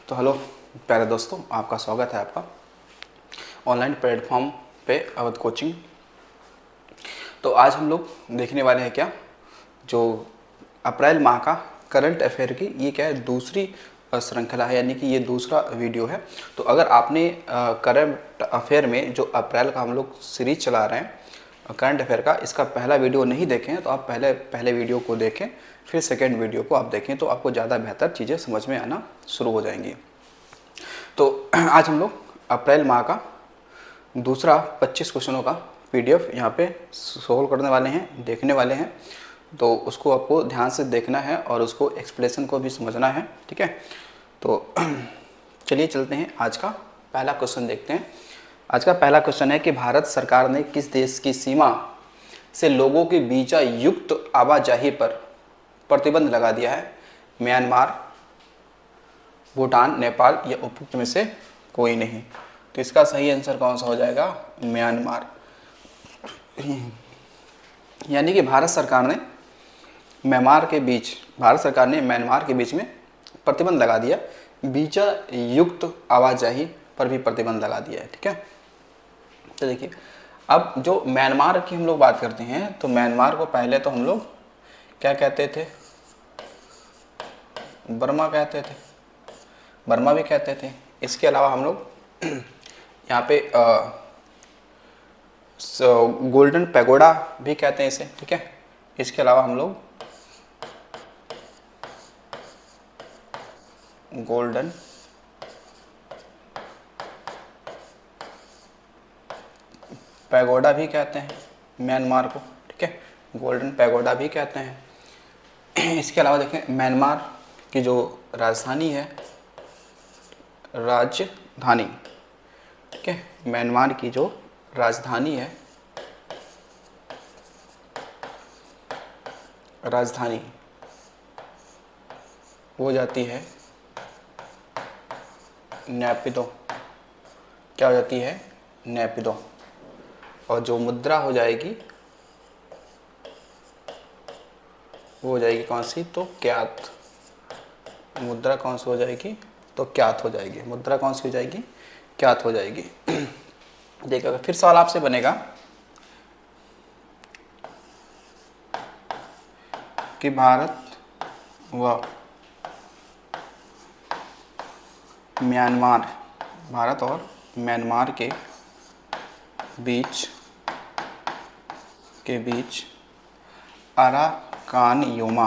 तो हेलो प्यारे दोस्तों, आपका स्वागत है आपका ऑनलाइन प्लेटफॉर्म पे अवध कोचिंग। तो आज हम लोग देखने वाले हैं क्या, जो अप्रैल माह का करंट अफेयर की ये क्या है, दूसरी श्रृंखला है, यानी कि ये दूसरा वीडियो है। तो अगर आपने करंट अफेयर में जो अप्रैल का हम लोग सीरीज चला रहे हैं करंट अफेयर का, इसका पहला वीडियो नहीं देखे हैं तो आप पहले वीडियो को देखें, फिर सेकेंड वीडियो को आप देखें, तो आपको ज़्यादा बेहतर चीज़ें समझ में आना शुरू हो जाएंगी। तो आज हम लोग अप्रैल माह का दूसरा 25 क्वेश्चनों का पीडीएफ यहाँ पे सोल्व करने वाले हैं, देखने वाले हैं। तो उसको आपको ध्यान से देखना है और उसको एक्सप्लेनेशन को भी समझना है, ठीक है। तो चलिए चलते हैं, आज का पहला क्वेश्चन देखते हैं। आज का पहला क्वेश्चन है कि भारत सरकार ने किस देश की सीमा से लोगों की वीजा युक्त आवाजाही पर प्रतिबंध लगा दिया है? म्यांमार, भूटान, नेपाल या उपयुक्त में से कोई नहीं। तो इसका सही आंसर कौन सा हो जाएगा? म्यांमार। यानी कि भारत सरकार ने म्यांमार के बीच में प्रतिबंध लगा दिया, वीजा युक्त आवाजाही पर भी प्रतिबंध लगा दिया है, ठीक है। तो देखिए, अब जो म्यांमार की हम लोग बात करते हैं, तो म्यांमार को पहले तो हम लोग क्या कहते थे? बर्मा कहते थे, बर्मा भी कहते थे। इसके अलावा हम लोग यहाँ पे गोल्डन पैगोडा भी कहते हैं इसे, ठीक है। इसके अलावा हम लोग गोल्डन पैगोडा भी कहते हैं म्यांमार को, ठीक है, गोल्डन पैगोडा भी कहते हैं। इसके अलावा देखें, म्यांमार की जो राजधानी है, राजधानी, ठीक है, म्यांमार की जो राजधानी है, राजधानी वो जाती है नैपिदो। क्या हो जाती है? नैपिदो। और जो मुद्रा हो जाएगी वो हो जाएगी कौन सी? तो क्यात। मुद्रा कौन सी हो जाएगी? तो क्यात हो जाएगी। मुद्रा कौन सी हो जाएगी? क्यात हो जाएगी। देखिएगा, फिर सवाल आपसे बनेगा कि भारत व म्यांमार, भारत और म्यांमार के बीच अराकान योमा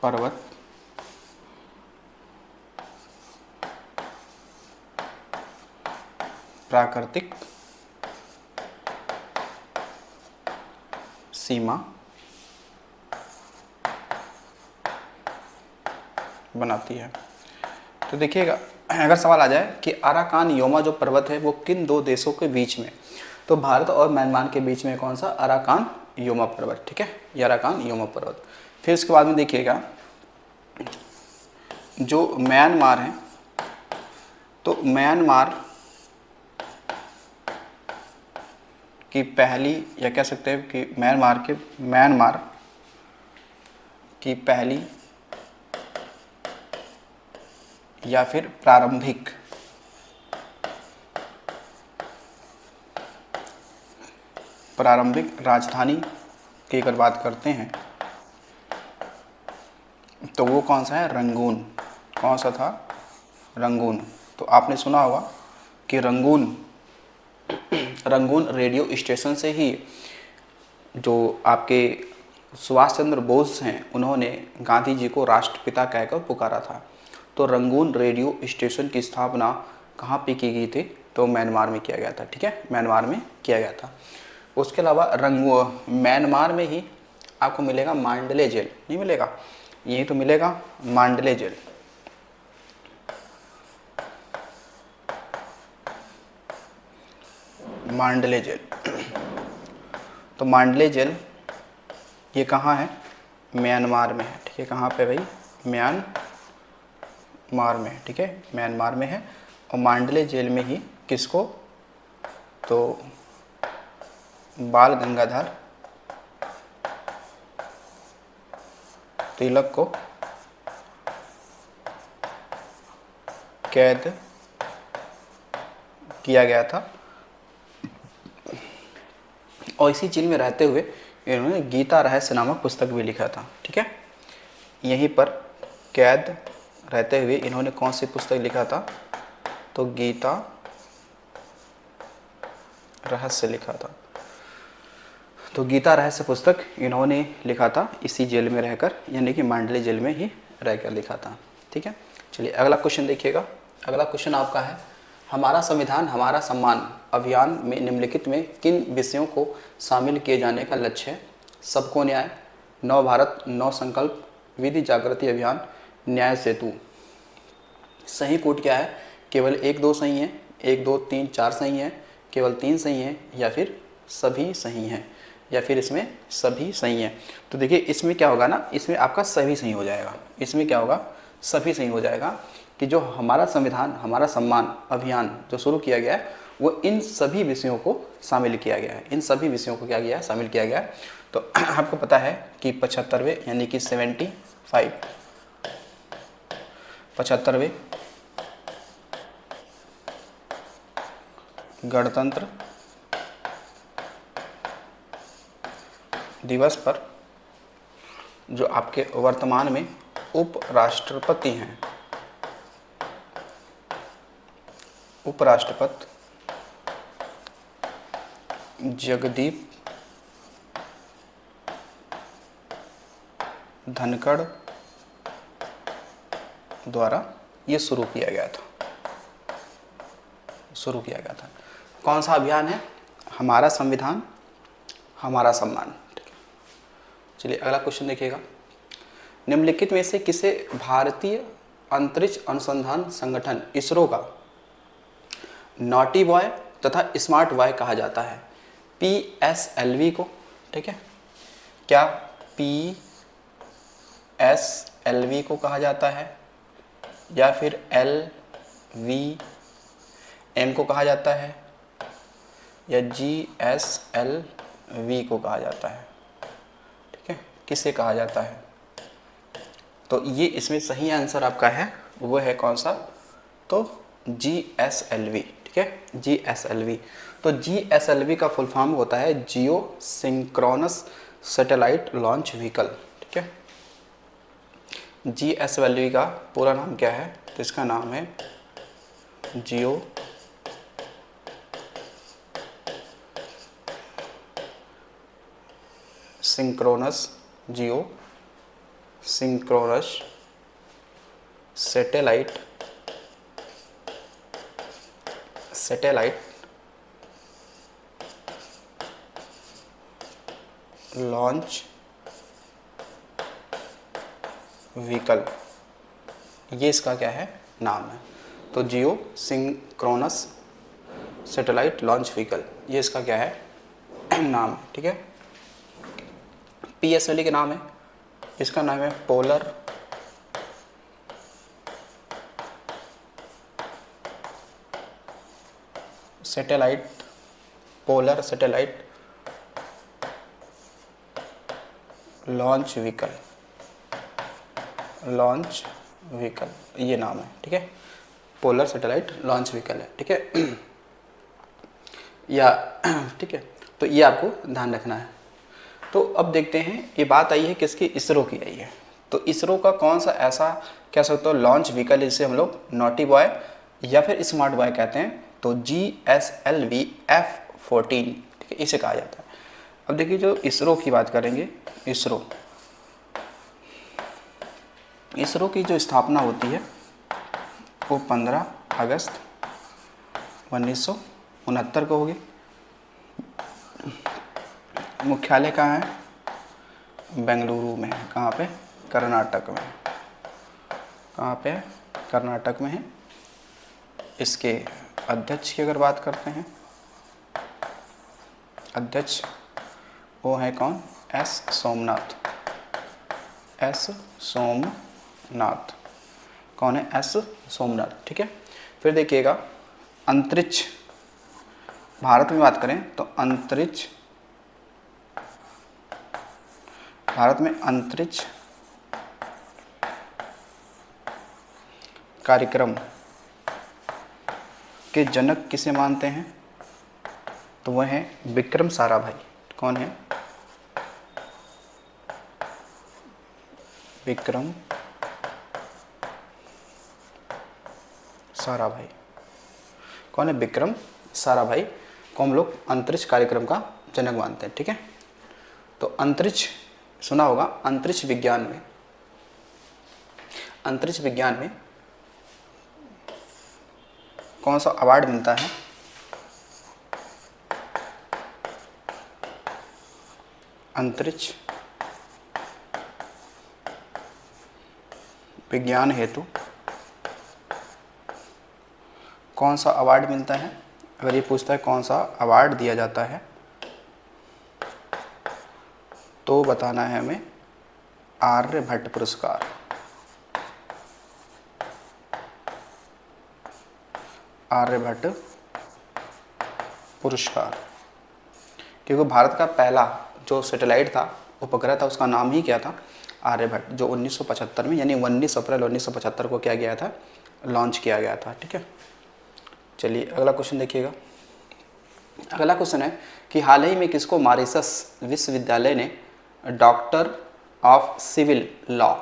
पर्वत प्राकृतिक सीमा बनाती है। तो देखिएगा, अगर सवाल आ जाए कि अराकान योमा जो पर्वत है वो किन दो देशों के बीच में, तो भारत और म्यांमार के बीच में कौन सा? अराकान योमा पर्वत, ठीक है, ये अराकान योमा पर्वत। फिर इसके बाद में देखिएगा, जो म्यांमार है, तो म्यांमार की पहली, या कह सकते हैं कि म्यांमार की पहली या फिर प्रारंभिक राजधानी की अगर बात करते हैं तो वो कौन सा है? रंगून। कौन सा था? रंगून। तो आपने सुना होगा कि रंगून रेडियो स्टेशन से ही जो आपके सुभाष चंद्र बोस हैं, उन्होंने गांधी जी को राष्ट्रपिता कहकर पुकारा था। तो रंगून रेडियो स्टेशन की स्थापना कहाँ पे की गई थी? तो म्यांमार में किया गया था, ठीक है, म्यांमार में किया गया था। उसके अलावा म्यांमार में ही आपको मिलेगा मांडले जेल, नहीं मिलेगा? यही तो मिलेगा, मांडले जेल। मांडले जेल, तो मांडले जेल ये कहाँ है? म्यांमार में है, ठीक है। कहाँ पे भाई? म्यांमार में, ठीक है, म्यांमार में है। और मांडले जेल में ही किसको? तो बाल गंगाधर तिलक को कैद किया गया था और इसी जेल में रहते हुए इन्होंने गीता रहस्य नामक पुस्तक भी लिखा था। ठीक है, यहीं पर कैद रहते हुए इन्होंने कौन सी पुस्तक लिखा था? तो गीता रहस्य लिखा था। तो गीता रहस्य पुस्तक इन्होंने लिखा था इसी जेल में रहकर, यानी कि मांडले जेल में ही रहकर लिखा था। ठीक है, चलिए अगला क्वेश्चन देखिएगा। अगला क्वेश्चन आपका है, हमारा संविधान हमारा सम्मान अभियान में निम्नलिखित में किन विषयों को शामिल किए जाने का लक्ष्य है? सबको न्याय, नव भारत नव संकल्प, विधि जागृति अभियान, न्याय सेतु। सही कोड क्या है? केवल 1 2 सही है, 1 2 3 4 सही है, केवल 3 सही है, या फिर सभी सही हैं, या फिर इसमें सभी सही हैं। तो देखिए इसमें क्या होगा ना, इसमें आपका सभी सही हो जाएगा। इसमें क्या होगा? सभी सही हो जाएगा कि जो हमारा संविधान हमारा सम्मान अभियान जो शुरू किया गया है वो इन सभी विषयों को शामिल किया गया है। इन सभी विषयों को क्या गया है? शामिल किया गया है। तो आपको पता है कि 75वें यानी कि 75वें गणतंत्र दिवस पर जो आपके वर्तमान में उपराष्ट्रपति हैं, उपराष्ट्रपति जगदीप धनखड़ द्वारा ये शुरू किया गया था। कौन सा अभियान है? हमारा संविधान हमारा सम्मान। चलिए अगला क्वेश्चन देखिएगा। निम्नलिखित में से किसे भारतीय अंतरिक्ष अनुसंधान संगठन इसरो का नॉटी बॉय तथा स्मार्ट बॉय कहा जाता है? PSLV को, ठीक है, क्या PSLV को कहा जाता है या फिर LVM को कहा जाता है या GSLV को कहा जाता है? ठीक है, किसे कहा जाता है? तो ये इसमें सही आंसर आपका है वो है कौन सा? तो GSLV। ठीक है, GSLV। तो GSLV का फुल फॉर्म होता है जियो सिंक्रोनस सैटेलाइट लॉन्च व्हीकल। ठीक है, GSLV का पूरा नाम क्या है? तो इसका नाम है जियो सिंक्रोनस सैटेलाइट लॉन्च व्हीकल, ये इसका क्या है? नाम है। तो जियो सिंक्रोनस सैटेलाइट लॉन्च व्हीकल, ये इसका क्या है? नाम है। ठीक है, PSLV के नाम है, इसका नाम है पोलर सैटेलाइट लॉन्च व्हीकल, ये नाम है। ठीक है, पोलर सैटेलाइट लॉन्च व्हीकल है। ठीक है या ठीक है, तो ये आपको ध्यान रखना है। तो अब देखते हैं, ये बात आई है किसकी? इसरो की आई है। तो इसरो का कौन सा ऐसा कह सकते हो लॉन्च व्हीकल जिसे हम लोग नॉटी बॉय या फिर स्मार्ट बॉय कहते हैं? तो GSLV F14, ठीक है, इसे कहा जाता है। अब देखिए जो इसरो की बात करेंगे, इसरो की जो स्थापना होती है वो 15 अगस्त 1969 को होगी। मुख्यालय कहाँ है? बेंगलुरु में। कहाँ पे? कर्नाटक में। कहाँ पे? कर्नाटक में है। इसके अध्यक्ष की अगर बात करते हैं, अध्यक्ष वो है कौन? S सोमनाथ। कौन है? S सोमनाथ। ठीक है, फिर देखिएगा अंतरिक्ष, भारत में बात करें तो अंतरिक्ष भारत में अंतरिक्ष कार्यक्रम के जनक किसे मानते हैं? तो वह है विक्रम साराभाई। कौन है? विक्रम साराभाई। कौन है? विक्रम साराभाई को हम लोग अंतरिक्ष कार्यक्रम का जनक मानते हैं। ठीक है, तो अंतरिक्ष सुना होगा। अंतरिक्ष विज्ञान में कौन सा अवार्ड मिलता है? अंतरिक्ष विज्ञान हेतु कौन सा अवार्ड मिलता है? अगर ये पूछता है कौन सा अवार्ड दिया जाता है, तो बताना है हमें आर्यभट्ट पुरस्कार। आर्यभट्ट पुरस्कार, क्योंकि भारत का पहला जो सैटेलाइट था, उपग्रह था, उसका नाम ही क्या था? आर्यभट्ट, जो 1975 में, यानी 19 अप्रैल 1975 को क्या गया था? लॉन्च किया गया था। ठीक है, चलिए अगला क्वेश्चन देखिएगा। अगला क्वेश्चन है कि हाल ही में किसको मॉरिशस विश्वविद्यालय ने डॉक्टर ऑफ सिविल लॉ,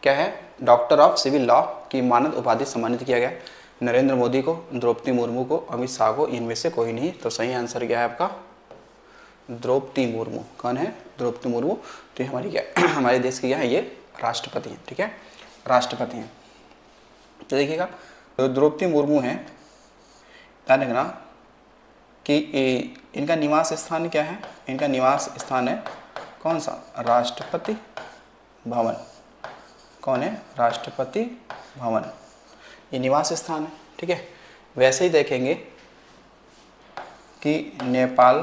क्या है? डॉक्टर ऑफ सिविल लॉ की मानद उपाधि सम्मानित किया गया? नरेंद्र मोदी को, द्रौपदी मुर्मू को, अमित शाह को, इनमें से कोई नहीं। तो सही आंसर क्या है आपका? द्रौपदी मुर्मू। कौन है? द्रौपदी मुर्मू। तो हमारी क्या हमारे देश की क्या है? ये राष्ट्रपति हैं। ठीक है, राष्ट्रपति हैं। तो देखिएगा, तो द्रौपदी मुर्मू हैं, ध्यान रखना कि इनका निवास स्थान क्या है? इनका निवास स्थान है कौन सा? राष्ट्रपति भवन। कौन है? राष्ट्रपति भवन, ये निवास स्थान है। ठीक है, वैसे ही देखेंगे कि नेपाल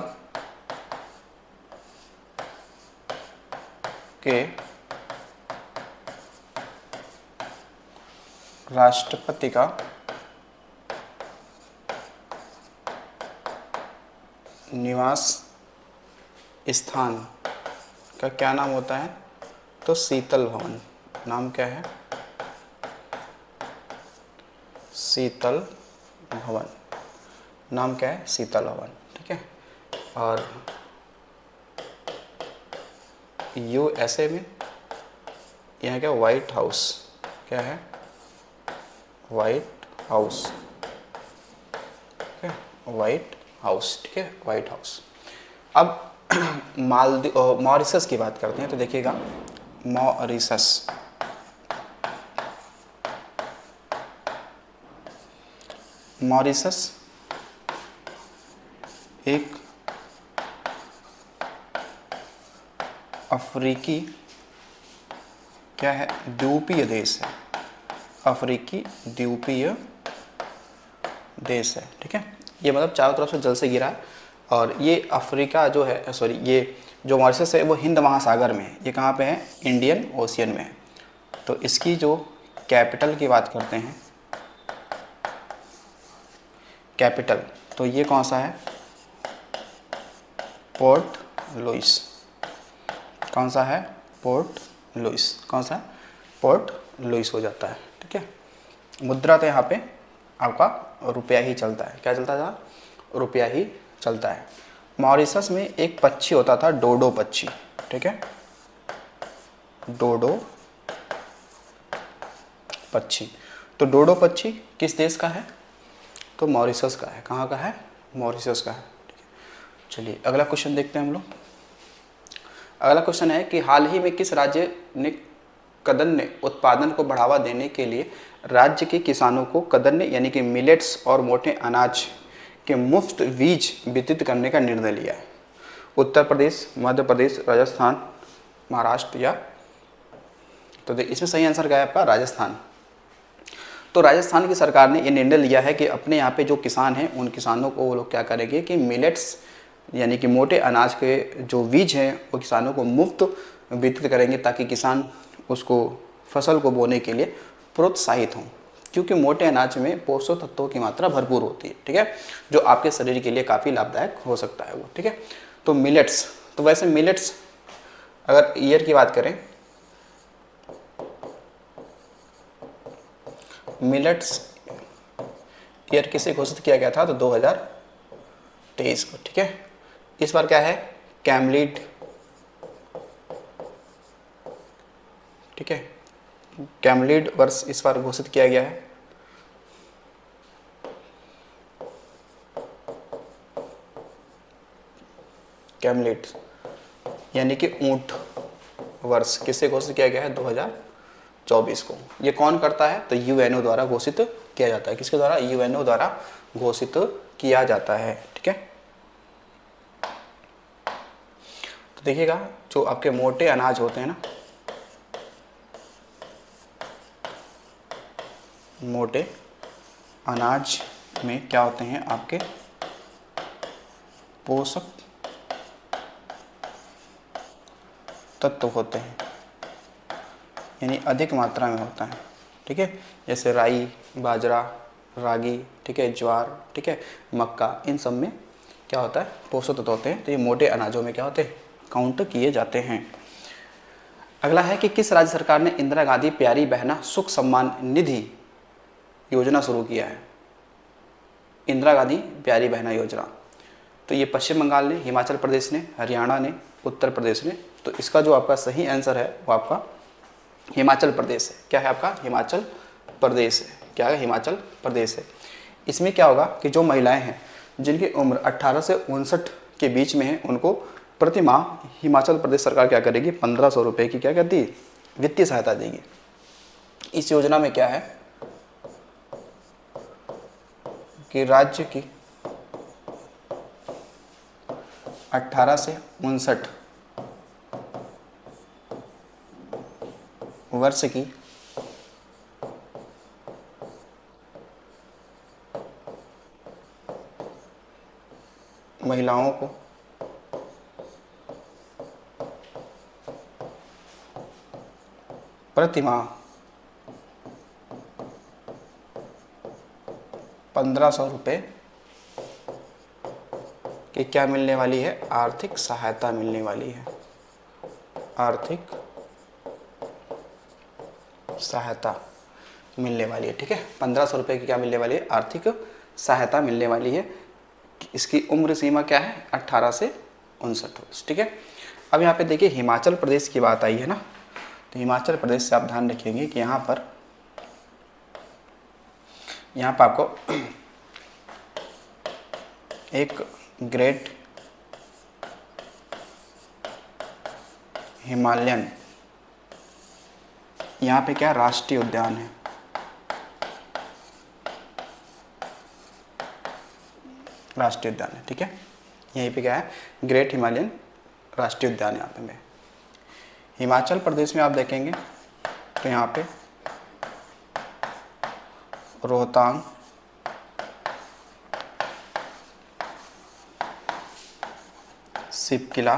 के राष्ट्रपति का निवास स्थान का क्या नाम होता है? तो शीतल भवन। नाम क्या है? शीतल भवन। नाम क्या है? शीतल भवन। ठीक है, और यूएसए में यह क्या? White house. क्या है? White house. ठीक है, व्हाइट हाउस। ठीक है, व्हाइट हाउस। अब मॉरिशस की बात करते हैं। तो देखिएगा, मॉरिशस, मॉरिशस एक अफ्रीकी क्या है? द्वीपीय देश है। अफ्रीकी द्वीपीय देश है। ठीक है, ये मतलब चारों तरफ से जल से घिरा है, और ये अफ्रीका जो है, सॉरी, ये जो मॉरिशस है वो हिंद महासागर में है। ये कहाँ पे है? इंडियन ओशियन में है। तो इसकी जो कैपिटल की बात करते हैं, कैपिटल, तो ये कौन सा है? Port Louis. कौन सा है? Port Louis. कौन सा है? पोर्ट लुइस हो जाता है। ठीक है, मुद्रा तो यहाँ पे आपका रुपया ही चलता है। क्या चलता था? रुपया ही चलता है। मॉरिशस में एक पक्षी होता था, डोडो पक्षी। ठीक है, डोडो पक्षी। तो डोडो पक्षी किस देश का है? तो मॉरिशस का है। कहाँ का है? मॉरिशस का है। ठीक है, चलिए अगला क्वेश्चन देखते हैं हम लोग। अगला क्वेश्चन है कि हाल ही में किस राज्य ने कदन्न उत्पादन को बढ़ावा देने के लिए राज्य के किसानों को कदन्न यानी कि मिलेट्स और मोटे अनाज के मुफ्त बीज वितरित करने का निर्णय लिया है? उत्तर प्रदेश, मध्य प्रदेश, राजस्थान, महाराष्ट्र या? तो इसमें सही आंसर क्या है आपका? राजस्थान। तो राजस्थान की सरकार ने ये निर्णय लिया है कि अपने यहाँ पे जो किसान हैं उन किसानों को वो लोग क्या करेंगे कि मिलेट्स यानी कि मोटे अनाज के जो बीज हैं वो किसानों को मुफ्त वितरित करेंगे, ताकि किसान उसको फसल को बोने के लिए प्रोत्साहित हों, क्योंकि मोटे अनाज में पोषक तत्वों की मात्रा भरपूर होती है। ठीक है, जो आपके शरीर के लिए काफ़ी लाभदायक हो सकता है वो। ठीक है, तो मिलेट्स, तो वैसे मिलेट्स अगर ईयर की बात करें, मिलेट्स ईयर किसे घोषित किया गया था, तो 2023 को। ठीक है, इस बार क्या है, कैमलीड। ठीक है, कैमलीड वर्ष इस बार घोषित किया गया है। कैमलीड यानी कि ऊंट वर्ष किसे घोषित किया गया है, 2024 को। ये कौन करता है, तो यूएनओ द्वारा घोषित किया जाता है। किसके द्वारा, यूएनओ द्वारा घोषित किया जाता है। ठीक है, तो देखिएगा जो आपके मोटे अनाज होते हैं ना, मोटे अनाज में क्या होते हैं, आपके पोषक तत्व होते हैं, यानी अधिक मात्रा में होता है। ठीक है, जैसे राई, बाजरा, रागी, ठीक है, ज्वार, ठीक है, मक्का, इन सब में क्या होता है, पोषक तत्व होते हैं। तो ये मोटे अनाजों में क्या होते हैं, काउंट किए जाते हैं। अगला है कि किस राज्य सरकार ने इंदिरा गांधी प्यारी बहना सुख सम्मान निधि योजना शुरू किया है। इंदिरा गांधी प्यारी बहना योजना, तो ये पश्चिम बंगाल ने, हिमाचल प्रदेश ने, हरियाणा ने, उत्तर प्रदेश ने। तो इसका जो आपका सही आंसर है वो आपका हिमाचल प्रदेश है। क्या है आपका, हिमाचल प्रदेश है। क्या है, हिमाचल प्रदेश है। इसमें क्या होगा कि जो महिलाएं हैं जिनकी उम्र 18 से 59 के बीच में है, उनको प्रति माह हिमाचल प्रदेश सरकार क्या करेगी, 1500 रुपये की क्या करती है, वित्तीय सहायता देगी। इस योजना में क्या है कि राज्य की 18 से 59 वर्ष की महिलाओं को प्रति माह 1500 रुपये की क्या मिलने वाली है, आर्थिक सहायता मिलने वाली है। आर्थिक सहायता मिलने वाली है। ठीक है, 1500 रुपये की क्या मिलने वाली है, आर्थिक सहायता मिलने वाली है। इसकी उम्र सीमा क्या है, 18 से 59 वर्ष। ठीक है, अब यहाँ पे देखिए हिमाचल प्रदेश की बात आई है ना, तो हिमाचल प्रदेश से आप ध्यान रखेंगे कि यहाँ पर आपको एक ग्रेट हिमालयन, यहाँ पे क्या राष्ट्रीय उद्यान है, राष्ट्रीय उद्यान है। ठीक है, यहीं पे क्या है, ग्रेट हिमालयन राष्ट्रीय उद्यान यहाँ पे में। हिमाचल प्रदेश में आप देखेंगे तो यहाँ पे रोहतांग, सिपकिला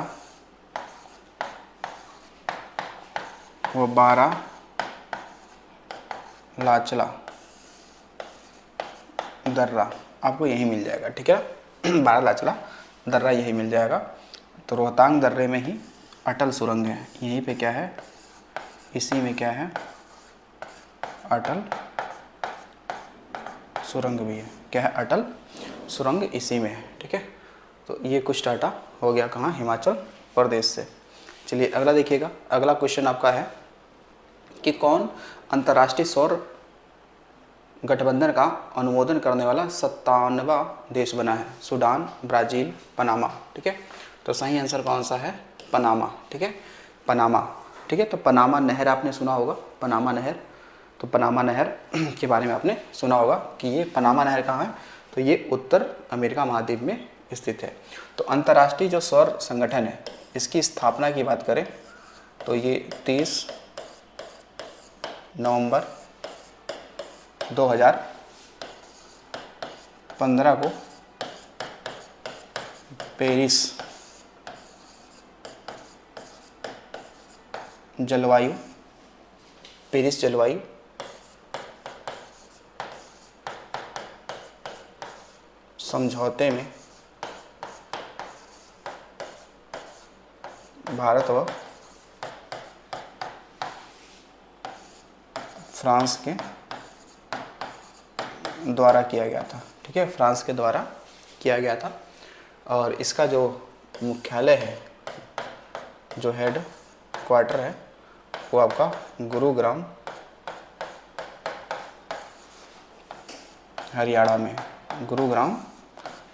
व बारा लाचला दर्रा आपको यही मिल जाएगा। ठीक है, बारा लाचला दर्रा यही मिल जाएगा। तो रोहतांग दर्रे में ही अटल सुरंग है, यहीं पे क्या है, इसी में क्या है, अटल सुरंग भी है। क्या है, अटल सुरंग इसी में है। ठीक है, तो ये कुछ डाटा हो गया कहाँ, हिमाचल प्रदेश से। चलिए अगला देखिएगा, अगला क्वेश्चन आपका है कि कौन अंतर्राष्ट्रीय सौर गठबंधन का अनुमोदन करने वाला 57वां देश बना है। Sudan, Brazil, Panama. ठीक है, तो सही आंसर कौन सा है, पनामा। ठीक है, पनामा। ठीक है, तो पनामा नहर आपने सुना होगा, पनामा नहर। तो पनामा नहर के बारे में आपने सुना होगा कि ये पनामा नहर कहाँ है, तो ये उत्तर अमेरिका महाद्वीप में स्थित है। तो अंतर्राष्ट्रीय जो सौर संगठन है, इसकी स्थापना की बात करें तो ये 30 नवंबर 2015 को पेरिस जलवायु समझौते में भारत व फ्रांस के द्वारा किया गया था। ठीक है, फ्रांस के द्वारा किया गया था। और इसका जो मुख्यालय है, जो हेड क्वार्टर है, वो आपका गुरुग्राम हरियाणा में है। गुरुग्राम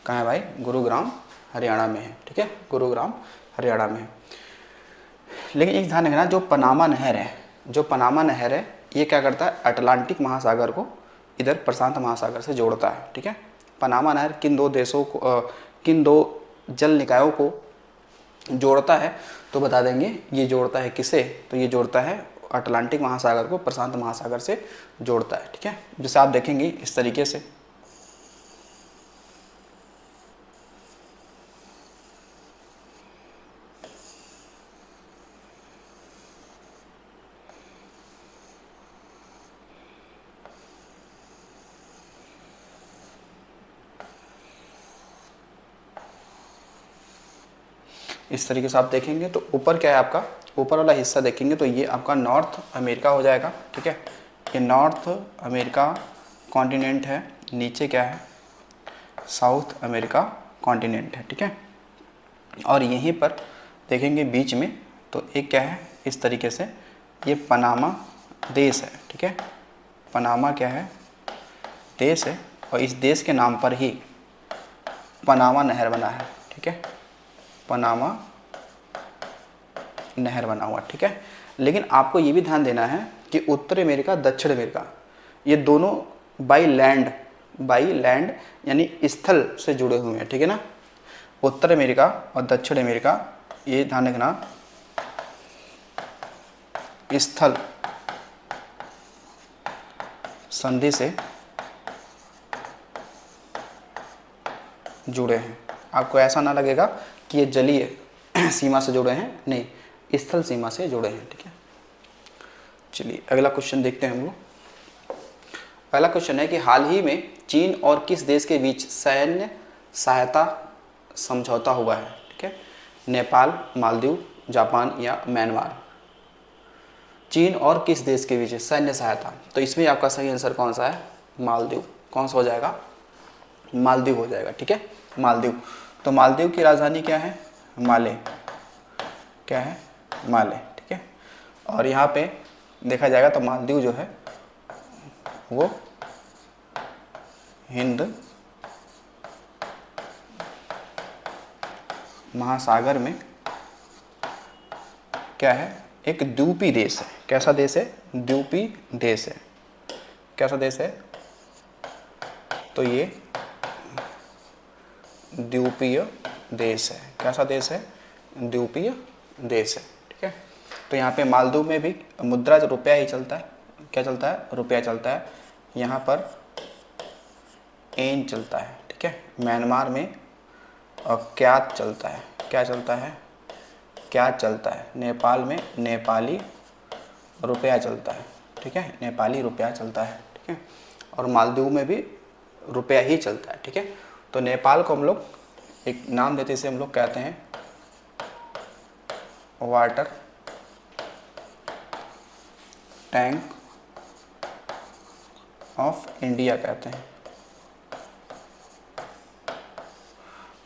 कहाँ है भाई? गुरुग्राम हरियाणा में है। ठीक है, गुरुग्राम हरियाणा में है। लेकिन एक ध्यान रखना, जो पनामा नहर है, जो पनामा नहर है, ये क्या करता है? अटलांटिक महासागर को इधर प्रशांत महासागर से जोड़ता है। ठीक है, पनामा नहर किन दो देशों को किन दो जल निकायों को जोड़ता है? तो बता देंगे, ये जोड़ता है किसे? तो ये जोड़ता है अटलांटिक महासागर को प्रशांत महासागर से जोड़ता है। ठीक है, जैसे आप देखेंगे इस तरीके से, इस तरीके से आप देखेंगे तो ऊपर क्या है आपका? ऊपर वाला हिस्सा देखेंगे तो ये आपका नॉर्थ अमेरिका हो जाएगा। ठीक है, ये नॉर्थ अमेरिका कॉन्टिनेंट है। नीचे क्या है? साउथ अमेरिका कॉन्टिनेंट है। ठीक है, और यहीं पर देखेंगे बीच में तो एक क्या है? इस तरीके से ये पनामा देश है। ठीक है, पनामा क्या है? देश है, और इस देश के नाम पर ही पनामा नहर बना है। ठीक है, पनामा नहर बना हुआ। ठीक है, लेकिन आपको ये भी ध्यान देना है कि उत्तर अमेरिका, दक्षिण अमेरिका, ये दोनों बाई लैंड यानी स्थल से जुड़े हुए हैं। ठीक है ना, उत्तर अमेरिका और दक्षिण अमेरिका, ये ध्यान रखना, स्थल संधि से जुड़े हैं। आपको ऐसा ना लगेगा कि ये जलीय सीमा से जुड़े हैं, नहीं, स्थल सीमा से जुड़े हैं। ठीक है, चलिए अगला क्वेश्चन देखते हैं हम लोग। पहला क्वेश्चन है कि हाल ही में चीन और किस देश के बीच सैन्य सहायता समझौता हुआ है? ठीक है, नेपाल, मालदीव, जापान या म्यांमार? चीन और किस देश के बीच सैन्य सहायता, तो इसमें आपका सही आंसर कौन सा है? मालदीव। कौन सा हो जाएगा? मालदीव हो जाएगा। ठीक है, मालदीव। तो मालदीव की राजधानी क्या है? माले। क्या है? माले। ठीक है, और यहाँ पे देखा जाएगा तो मालदीव जो है वो हिंद महासागर में क्या है? एक द्वीपीय देश है। कैसा देश है? द्वीपीय देश है। कैसा देश है? तो ये द्वीपीय देश है। कैसा देश है? द्वीपीय देश है। ठीक है, तो यहाँ पे मालदीव में भी मुद्रा रुपया ही चलता है। क्या चलता है? रुपया चलता है। यहाँ पर एन चलता है। ठीक है, म्यांमार में और क्यात चलता है। क्या चलता है? क्या चलता है? नेपाल में नेपाली रुपया चलता है। ठीक है, नेपाली रुपया चलता है। ठीक है, और मालदीव में भी रुपया ही चलता है। ठीक है, तो नेपाल को हम लोग एक नाम देते, इसे हम लोग कहते हैं वाटर टैंक ऑफ इंडिया कहते हैं।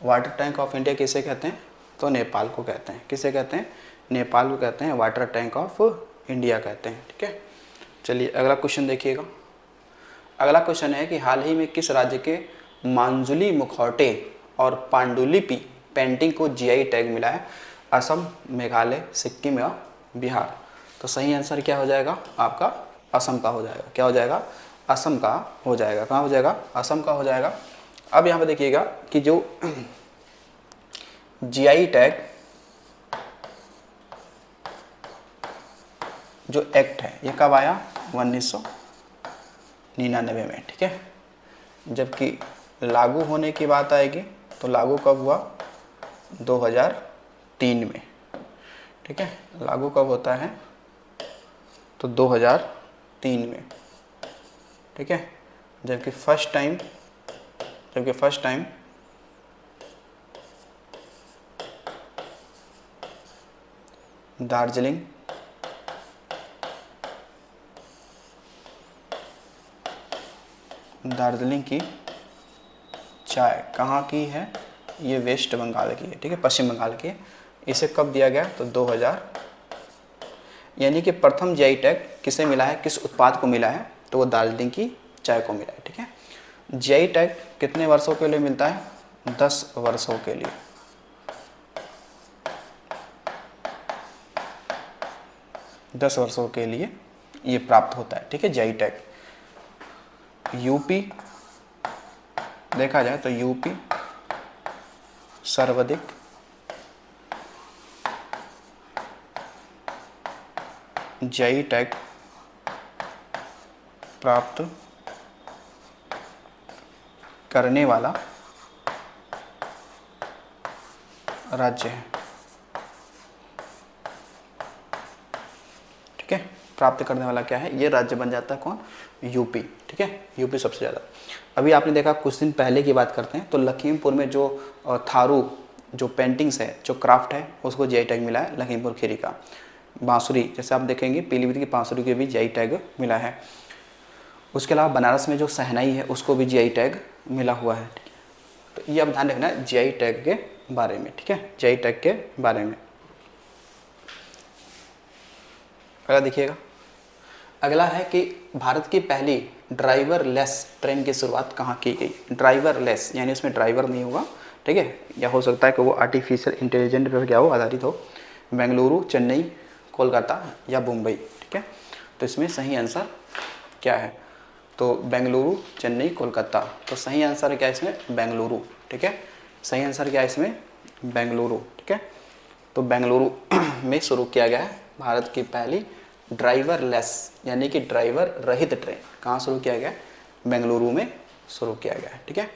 वाटर टैंक ऑफ इंडिया किसे कहते हैं? तो नेपाल को कहते हैं। किसे कहते हैं? नेपाल को कहते हैं वाटर टैंक ऑफ इंडिया कहते हैं। ठीक है, चलिए अगला क्वेश्चन देखिएगा। अगला क्वेश्चन है कि हाल ही में किस राज्य के मांजुली मुखौटे और पांडुलिपि पेंटिंग को जीआई टैग मिला है? असम, मेघालय, सिक्किम या बिहार? तो सही आंसर क्या हो जाएगा आपका? असम का हो जाएगा। क्या हो जाएगा? असम का हो जाएगा। कहाँ हो जाएगा? असम का हो जाएगा। अब यहाँ पे देखिएगा कि जो जीआई टैग जो एक्ट है ये कब आया? 1999 में। ठीक है, जबकि लागू होने की बात आएगी तो लागू कब हुआ? 2003 में। ठीक है, लागू कब होता है? तो 2003 में। ठीक है, जबकि फर्स्ट टाइम दार्जिलिंग की चाय कहाँ की है? ये वेस्ट बंगाल की है, ठीक है, पश्चिम बंगाल की है। इसे कब दिया गया? तो 2000। यानी कि प्रथम जीआई टैग किसे मिला है, किस उत्पाद को मिला है? तो वो दार्जिलिंग की चाय को मिला है, ठीक है। जीआई टैग कितने वर्षों के लिए मिलता है? 10 वर्षों के लिए। 10 वर्षों के लिए ये प्राप्त होता है, ठीक है, जीआई टैग। यूपी देखा जाए तो यूपी सर्वाधिक जीआई टैग प्राप्त करने वाला राज्य है, ठीक है। प्राप्त करने वाला क्या है? ये राज्य बन जाता है कौन? यूपी, ठीक है, यूपी सबसे ज़्यादा। अभी आपने देखा, कुछ दिन पहले की बात करते हैं तो लखीमपुर में जो थारू जो पेंटिंग्स है, जो क्राफ्ट है, उसको जीआई टैग मिला है लखीमपुर खीरी का। बांसुरी, जैसे आप देखेंगे पीलीभीत की बांसुरी के भी जीआई टैग मिला है। उसके अलावा बनारस में जो शहनाई है उसको भी जीआई टैग मिला हुआ है। तो ये अब ध्यान रखना है जीआई टैग के बारे में, ठीक है, जीआई टैग के बारे में। अगला देखिएगा, अगला है कि भारत की पहली ड्राइवरलेस ट्रेन की शुरुआत कहाँ की गई? ड्राइवरलेस यानी उसमें ड्राइवर नहीं होगा, ठीक है, या हो सकता है कि वो आर्टिफिशियल इंटेलिजेंस पर क्या हो, आधारित हो। बेंगलुरु, चेन्नई, कोलकाता या मुंबई, ठीक है। तो इसमें सही आंसर क्या है? तो बेंगलुरु, चेन्नई, कोलकाता। तो सही आंसर है क्या इसमें? बेंगलुरु, ठीक है। सही आंसर क्या है इसमें? बेंगलुरु, ठीक है। तो बेंगलुरु में शुरू किया गया है भारत की पहली ड्राइवरलेस यानी कि ड्राइवर रहित ट्रेन। कहाँ शुरू किया गया? बेंगलुरु में शुरू किया गया है, ठीक है।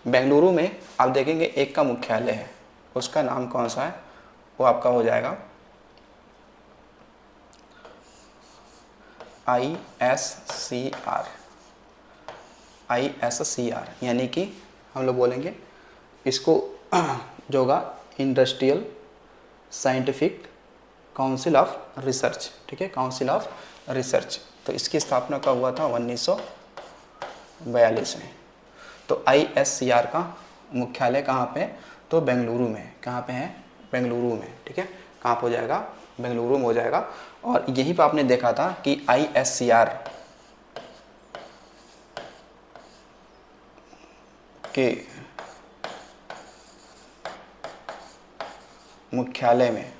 बेंगलुरु में आप देखेंगे एक का मुख्यालय है, उसका नाम कौन सा है? वो आपका हो जाएगा ISCR, ISCR, यानी कि हम लोग बोलेंगे इसको जो होगा industrial scientific council of research, ठीक है, काउंसिल ऑफ रिसर्च। तो इसकी स्थापना कब हुआ था? 1942 में। तो ISCR का मुख्यालय कहाँ पे? तो बेंगलुरु में। कहाँ पे है? बेंगलुरु में, ठीक है। कहाँ पे हो जाएगा? बेंगलुरु में हो जाएगा। और यहीं पर आपने देखा था कि ISCR के मुख्यालय में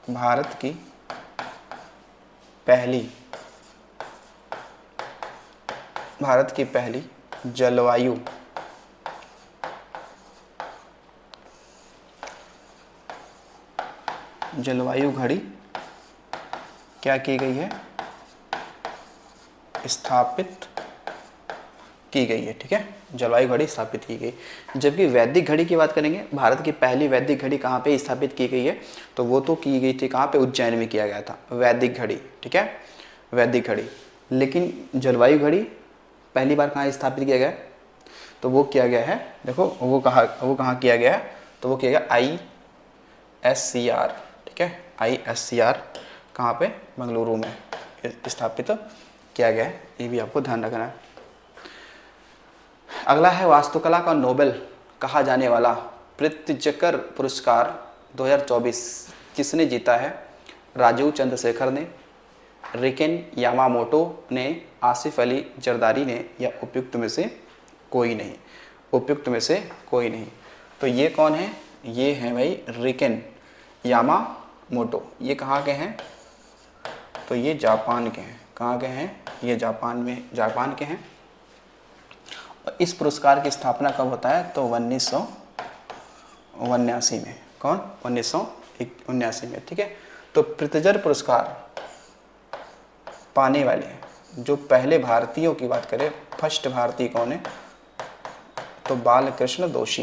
भारत की पहली जलवायु घड़ी क्या की गई है? स्थापित की गई है, ठीक है, जलवायु घड़ी स्थापित की गई। जबकि वैदिक घड़ी की बात करेंगे, भारत की पहली वैदिक घड़ी कहाँ पे स्थापित की गई है? तो वो तो की गई थी कहाँ पे? उज्जैन में किया गया था वैदिक घड़ी, ठीक है, वैदिक घड़ी। लेकिन जलवायु घड़ी पहली बार कहाँ स्थापित किया गया? तो वो किया गया है, देखो वो कहाँ किया गया है? तो वो किया गया ISCR, ठीक है, ISCR कहाँ पे? बेंगलुरु में स्थापित किया गया है। ये भी आपको ध्यान रखना है। अगला है वास्तुकला का नोबेल कहा जाने वाला प्रित्जकर पुरस्कार 2024 किसने जीता है? राजीव चंद्रशेखर ने, रिकेन यामामोटो ने, आसिफ अली जरदारी ने, या उपयुक्त में से कोई नहीं? उपयुक्त में से कोई नहीं। तो ये कौन है? ये हैं भाई रिकेन यामामोटो। ये कहाँ के हैं? तो ये जापान के हैं। कहाँ के हैं? ये जापान के हैं। और इस पुरस्कार की स्थापना कब होता है? तो 1979 में। कौन? 1979 में, ठीक है। तो प्रित्जर पुरस्कार पाने वाले जो पहले भारतीयों की बात करें, फर्स्ट भारतीय कौन है? तो बालकृष्ण दोषी।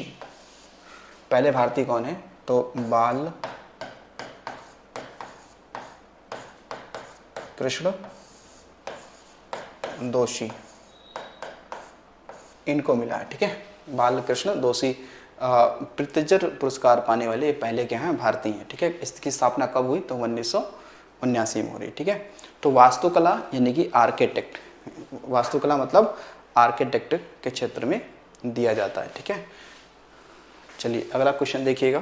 पहले भारतीय कौन है? तो बालकृष्ण दोषी, इनको मिला है, ठीक है, बालकृष्ण दोषी। प्रित्जर पुरस्कार पाने वाले पहले के हैं भारतीय हैं, ठीक है। इसकी स्थापना कब हुई? तो 1979 में हो रही, ठीक है। तो वास्तुकला यानी कि आर्किटेक्ट, वास्तुकला मतलब आर्किटेक्ट के क्षेत्र में दिया जाता है, ठीक है। चलिए अगला क्वेश्चन देखिएगा।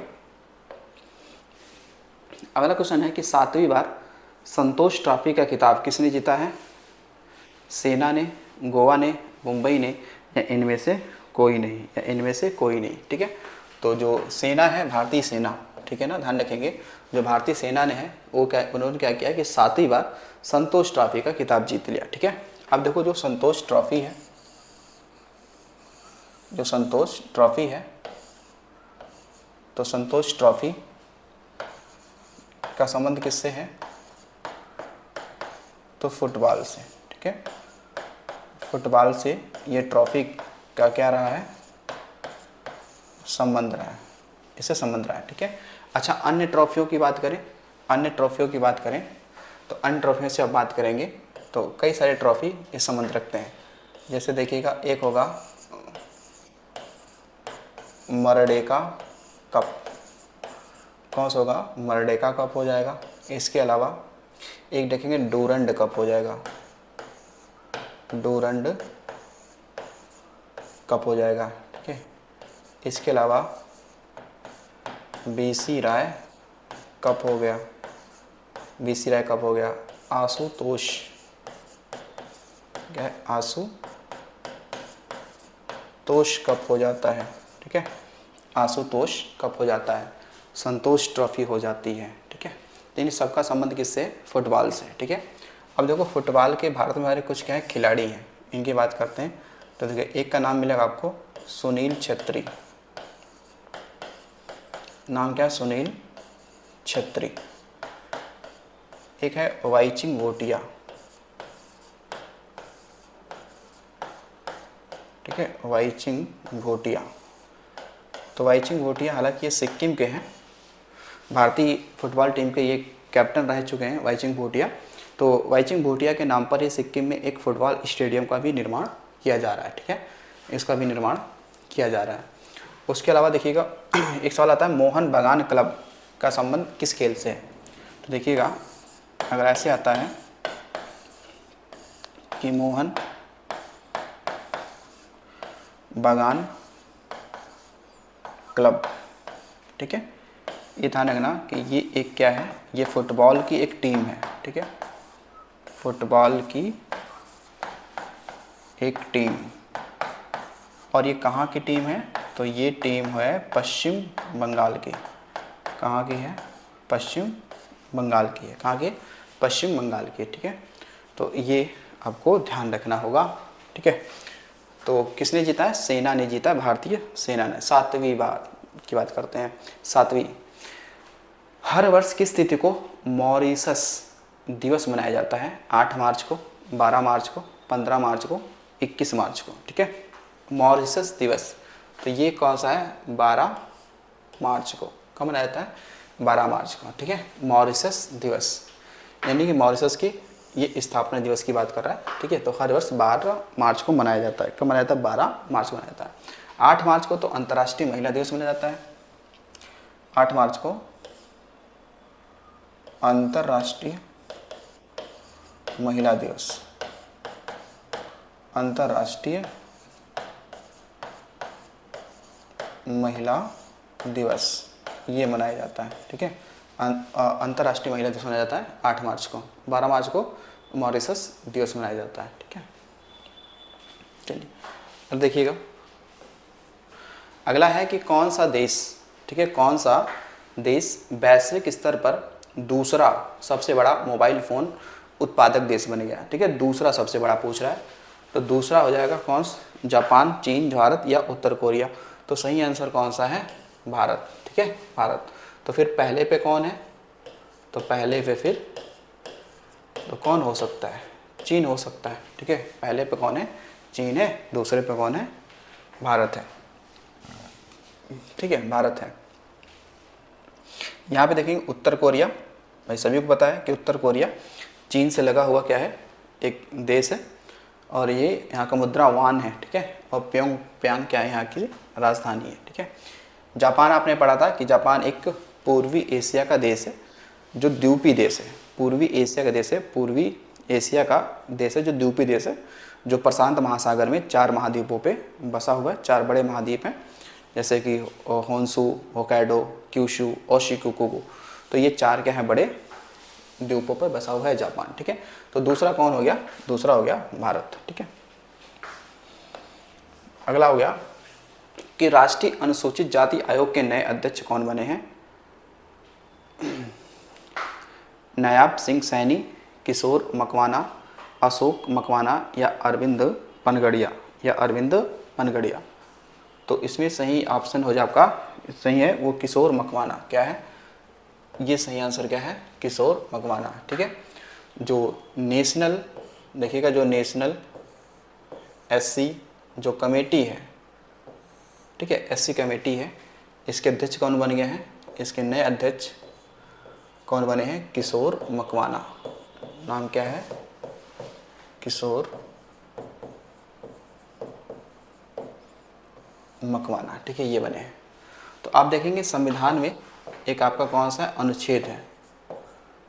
अगला क्वेश्चन है कि 7वीं बार संतोष ट्रॉफी का खिताब किसने जीता है? सेना ने, गोवा ने, मुंबई ने, या इनमें से कोई नहीं, या इनमें से कोई नहीं, ठीक है। तो जो सेना है, भारतीय सेना, ठीक है ना, ध्यान रखेंगे, जो भारतीय सेना ने है वो क्या, उन्होंने क्या किया कि 7वीं बार संतोष ट्रॉफी का खिताब जीत लिया, ठीक है। अब देखो जो संतोष ट्रॉफी है, जो संतोष ट्रॉफी है, तो संतोष ट्रॉफी का संबंध किससे है? तो फुटबॉल से, ठीक है। फुटबॉल से ये ट्रॉफी का क्या रहा है? संबंध रहा है, इससे संबंध रहा है, ठीक है। अच्छा, अन्य ट्रॉफियों की बात करें, अन्य ट्रॉफियों की बात करें तो अन्य ट्रॉफियों से अब बात करेंगे तो कई सारे ट्रॉफी ये संबंध रखते हैं। जैसे देखिएगा, एक होगा मरडेका कप, कौन सा होगा? मरडेका कप हो जाएगा। इसके अलावा एक देखेंगे डूरंड कप हो जाएगा, डूरंड कप हो जाएगा, ठीक है। इसके अलावा बीसी राय कप हो गया, बीसी राय कप हो गया। आशुतोष, क्या है? आशुतोष कप हो जाता है, ठीक है। आशुतोष कप हो जाता है, संतोष ट्रॉफी हो जाती है, ठीक है। तो इन सबका संबंध किससे? फुटबॉल से, ठीक है। अब देखो फुटबॉल के भारत में हमारे कुछ क्या है खिलाड़ी हैं, इनकी बात करते हैं। तो देखिए एक का नाम मिलेगा आपको सुनील छेत्री, नाम क्या है? सुनील छेत्री। एक है वाईचिंग भूटिया, ठीक है, वाईचिंग भूटिया। तो वाईचिंग भूटिया हालांकि ये सिक्किम के हैं, भारतीय फुटबॉल टीम के ये कैप्टन रह चुके हैं वाईचिंग भूटिया। तो वाईचिंग भूटिया के नाम पर ही सिक्किम में एक फुटबॉल स्टेडियम का भी निर्माण किया जा रहा है, ठीक है, इसका भी निर्माण किया जा रहा है। उसके अलावा देखिएगा एक सवाल आता है मोहन बागान क्लब का संबंध किस खेल से है? तो देखिएगा अगर ऐसे आता है कि मोहन बागान क्लब, ठीक है, ये ध्यान रखना कि ये एक क्या है? ये फुटबॉल की एक टीम है, ठीक है, फुटबॉल की एक टीम। और ये कहाँ की टीम है? तो ये टीम है पश्चिम बंगाल की। कहाँ की है? पश्चिम बंगाल की है। कहाँ की? पश्चिम बंगाल की, ठीक है। तो ये आपको ध्यान रखना होगा, ठीक है। तो किसने जीता है? सेना ने जीता है, भारतीय सेना ने। 7वीं बार की बात करते हैं, 7वीं। हर वर्ष किस तिथि को मॉरिशस दिवस मनाया जाता है? 8 मार्च को, 12 मार्च को, 15 मार्च को, 21 मार्च को, ठीक है, मॉरिशस दिवस। तो ये कौन सा है? 12 मार्च को। कब मनाया जाता है? 12 मार्च को, ठीक है, मॉरिशस दिवस, यानी कि मॉरिशस की ये स्थापना दिवस की बात कर रहा है, ठीक है। तो हर वर्ष 12 मार्च को मनाया जाता है। कब मनाया जाता है? 12 मार्च को मनाया जाता है। 8 मार्च को तो अंतर्राष्ट्रीय महिला दिवस मनाया जाता है। 8 मार्च को अंतर्राष्ट्रीय महिला दिवस, अंतर्राष्ट्रीय महिला दिवस ये मनाया जाता है, ठीक है। अंतर्राष्ट्रीय महिला दिवस मनाया जाता है 8 मार्च को। 12 मार्च को मॉरिशस दिवस मनाया जाता है, ठीक है। चलिए अब देखिएगा अगला है कि कौन सा देश, ठीक है, कौन सा देश वैश्विक स्तर पर दूसरा सबसे बड़ा मोबाइल फ़ोन उत्पादक देश बन गया, ठीक है। दूसरा सबसे बड़ा पूछ रहा है, तो दूसरा हो जाएगा कौन सा? जापान, चीन, भारत या उत्तर कोरिया। तो सही आंसर कौन सा है? भारत, ठीक है, भारत। तो फिर पहले पे कौन है? तो पहले पे फिर तो कौन हो सकता है? चीन हो सकता है, ठीक है। पहले पे कौन है? चीन है। दूसरे पे कौन है? भारत है, ठीक है, भारत है। यहाँ पे देखेंगे उत्तर कोरिया, भाई सभी को पता है कि उत्तर कोरिया चीन से लगा हुआ क्या है? एक देश है, और ये यहाँ का मुद्रा वान है, ठीक है, और प्योंगयांग क्या है? यहाँ की राजधानी है, ठीक है। जापान आपने पढ़ा था कि जापान एक पूर्वी एशिया का देश है जो द्वीपीय देश है, पूर्वी एशिया का देश है, पूर्वी एशिया का देश है जो द्वीपीय देश है, जो प्रशांत महासागर में 4 महाद्वीपों पे बसा हुआ है। 4 बड़े महाद्वीप हैं, जैसे कि होन्शु, होक्काइडो, क्यूशु और शिकोकू। तो ये 4 क्या हैं, बड़े द्वीपों पर बसा हुआ है जापान। ठीक है, तो दूसरा कौन हो गया, दूसरा हो गया भारत। ठीक है, अगला हो गया कि राष्ट्रीय अनुसूचित जाति आयोग के नए अध्यक्ष कौन बने हैं। नायाब सिंह सैनी, किशोर मकवाना, अशोक मकवाना या अरविंद पनगड़िया, तो इसमें सही ऑप्शन हो जाए आपका, सही है वो किशोर मकवाना। क्या है ये सही आंसर, क्या है, किशोर मकवाना। ठीक है, जो नेशनल, देखिएगा जो नेशनल एससी जो कमेटी है, ठीक है, एससी कमेटी है, इसके अध्यक्ष कौन बन गए हैं, इसके नए अध्यक्ष कौन बने हैं, किशोर मकवाना। नाम क्या है, किशोर मकवाना। ठीक है, ये बने हैं। तो आप देखेंगे संविधान में एक आपका कौन सा अनुच्छेद है,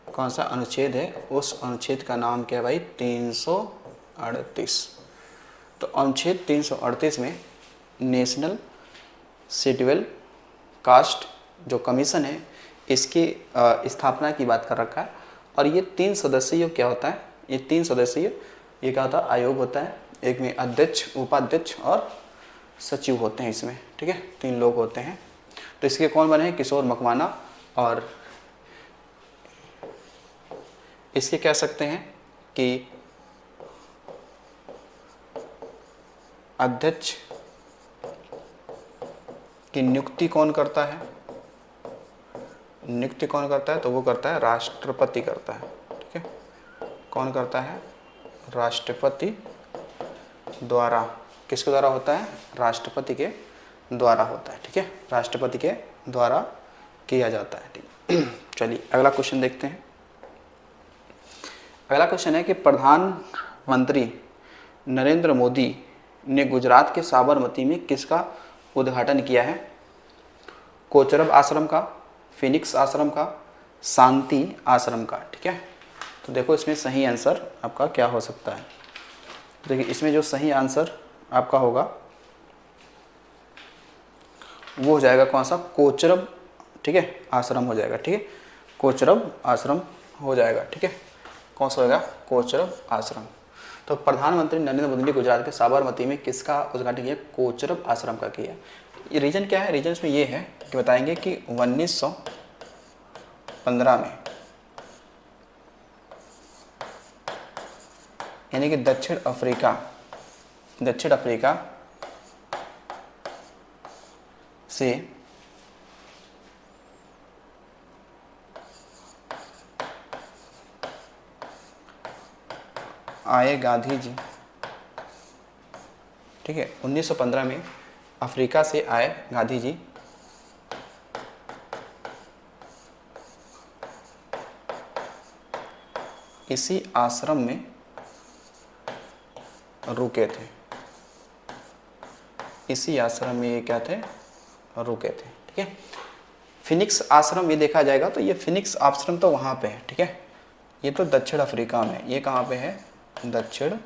कौन सा अनुच्छेद है, उस अनुच्छेद का नाम क्या है भाई, 338। तो अनुच्छेद 338 में नेशनल शेड्यूल कास्ट जो कमीशन है, इसकी स्थापना की बात कर रखा है। और ये 3 सदस्यीय क्या होता है, ये 3 सदस्यीय ये क्या होता है, आयोग होता है। एक में अध्यक्ष, उपाध्यक्ष और सचिव होते हैं इसमें। ठीक है, 3 लोग होते हैं। तो इसके कौन बने हैं, किशोर मकवाना। और इसके कह सकते हैं कि अध्यक्ष की नियुक्ति कौन करता है, नियुक्ति कौन करता है, तो वो करता है राष्ट्रपति करता है। ठीक है, कौन करता है, राष्ट्रपति द्वारा। किसके द्वारा होता है, राष्ट्रपति के द्वारा होता है। ठीक है, राष्ट्रपति के द्वारा किया जाता है। ठीक, चलिए अगला क्वेश्चन देखते हैं। अगला क्वेश्चन है कि प्रधानमंत्री नरेंद्र मोदी ने गुजरात के साबरमती में किसका उद्घाटन किया है। कोचरब आश्रम का, फिनिक्स आश्रम का, शांति आश्रम का। ठीक है, तो देखो इसमें सही आंसर आपका क्या हो सकता है। देखिए इसमें जो सही आंसर आपका होगा वो हो जाएगा कौन सा, कोचरब। ठीक है, आश्रम हो जाएगा। ठीक है, कोचरब आश्रम हो जाएगा। ठीक है, कौन सा होगा, कोचरब आश्रम। तो प्रधानमंत्री नरेंद्र मोदी ने गुजरात के साबरमती में किसका उद्घाटन किया, कोचरब आश्रम का किया। ये रीजन क्या है, रीजन इसमें ये है कि बताएंगे कि 1915 में, यानी कि दक्षिण अफ्रीका से आए गांधी जी। ठीक है, 1915 में अफ्रीका से आए गांधी जी इसी आश्रम में रुके थे, इसी आश्रम में ये क्या थे, रुके थे। ठीक है, फिनिक्स आश्रम ये देखा जाएगा तो ये फिनिक्स आश्रम तो वहाँ पे है। ठीक है, ये तो दक्षिण अफ्रीका में, ये कहाँ पे है, दक्षिण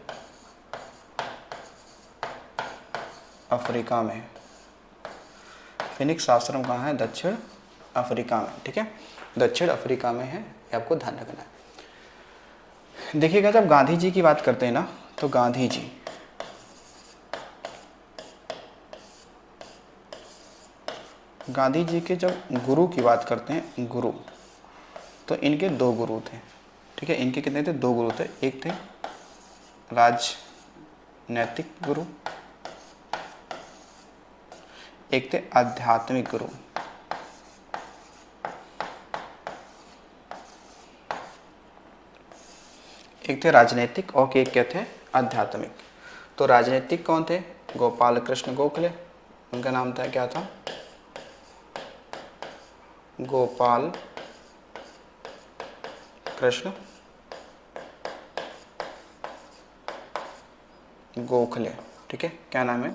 अफ्रीका में। फिनिक्स आश्रम कहाँ है, दक्षिण अफ्रीका में। ठीक है, दक्षिण अफ्रीका में है, ये आपको ध्यान रखना है। देखिएगा जब गांधी जी की बात करते हैं ना, तो गांधी जी के जब गुरु की बात करते हैं, गुरु, तो इनके 2 गुरु थे। ठीक है, इनके कितने थे, 2 गुरु थे। एक थे राजनैतिक गुरु, एक थे आध्यात्मिक गुरु। एक थे राजनीतिक और एक क्या थे, आध्यात्मिक। तो राजनीतिक कौन थे, गोपाल कृष्ण गोखले, उनका नाम था, क्या था, गोपाल कृष्ण गोखले। ठीक है, क्या नाम है,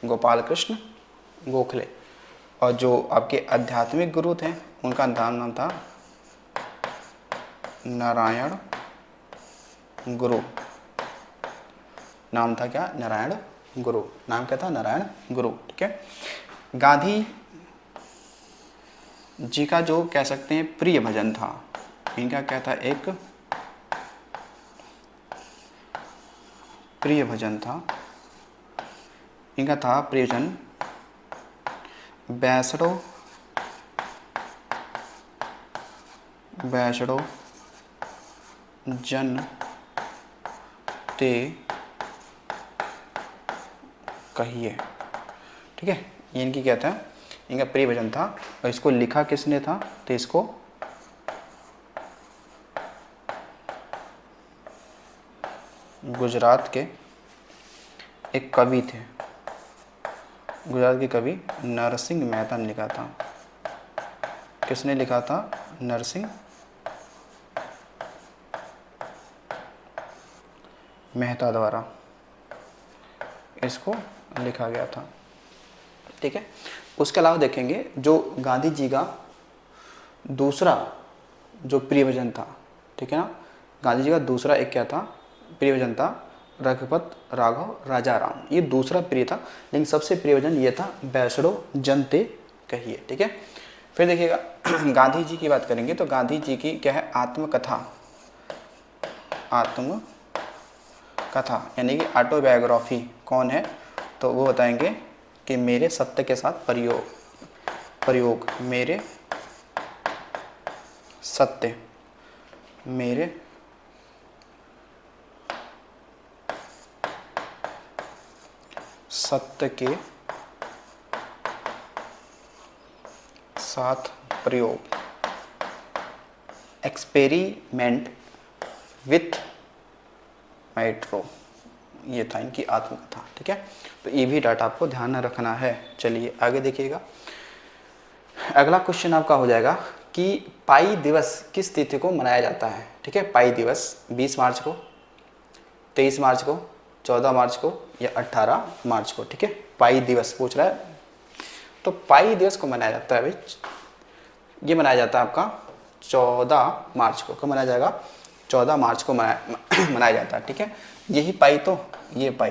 गोपाल कृष्ण गोखले। और जो आपके आध्यात्मिक गुरु थे उनका नाम था नारायण गुरु। नाम था क्या? नारायण गुरु। नाम क्या था? नारायण गुरु। ठीक है। गांधी जी का जो कह सकते हैं प्रिय भजन था, इनका क्या था? एक प्रिय भजन था। इनका था प्रिय भजन बैसड़ो बैसड़ो जन ते कहिए। ठीक है, ये इनकी क्या था? इनका प्रिय भजन था। और इसको लिखा किसने था? तो इसको गुजरात के एक कवि थे, गुजरात के कवि नरसिंह मेहता ने लिखा था। किसने लिखा था? नरसिंह मेहता द्वारा इसको लिखा गया था। ठीक है। उसके अलावा देखेंगे जो गांधी जी का दूसरा जो प्रिय भजन था, ठीक है ना, गांधी जी का दूसरा एक क्या था? प्रिय भजन था रघुपत राघव राजा राम। ये दूसरा प्रिय था, लेकिन सबसे प्रिय भजन ये था बैसड़ो जनते कहिए। ठीक है। फिर देखिएगा गांधी जी की बात करेंगे तो गांधी जी की क्या है? आत्मकथा। आत्मकथा यानी कि ऑटोबायोग्राफी कौन है? तो वो बताएंगे कि मेरे सत्य के साथ प्रयोग मेरे सत्य मेरे सत्य के साथ प्रयोग एक्सपेरिमेंट विथ मेट्रो। ये था इनकी आत्मकथा। ठीक है, तो ये भी डाटा आपको ध्यान में रखना है। चलिए आगे देखिएगा। अगला क्वेश्चन आपका हो जाएगा कि पाई दिवस किस तिथि को मनाया जाता है? ठीक है, पाई दिवस 20 मार्च को, 23 मार्च को, 14 मार्च को या 18 मार्च को। ठीक है, पाई दिवस पूछ रहा है। तो पाई दिवस को मनाया जाता है भाई, ये मनाया जाता है आपका 14 मार्च को। कब मनाया जाएगा? 14 मार्च को मनाया जाता है। ठीक है, यही पाई, तो ये पाई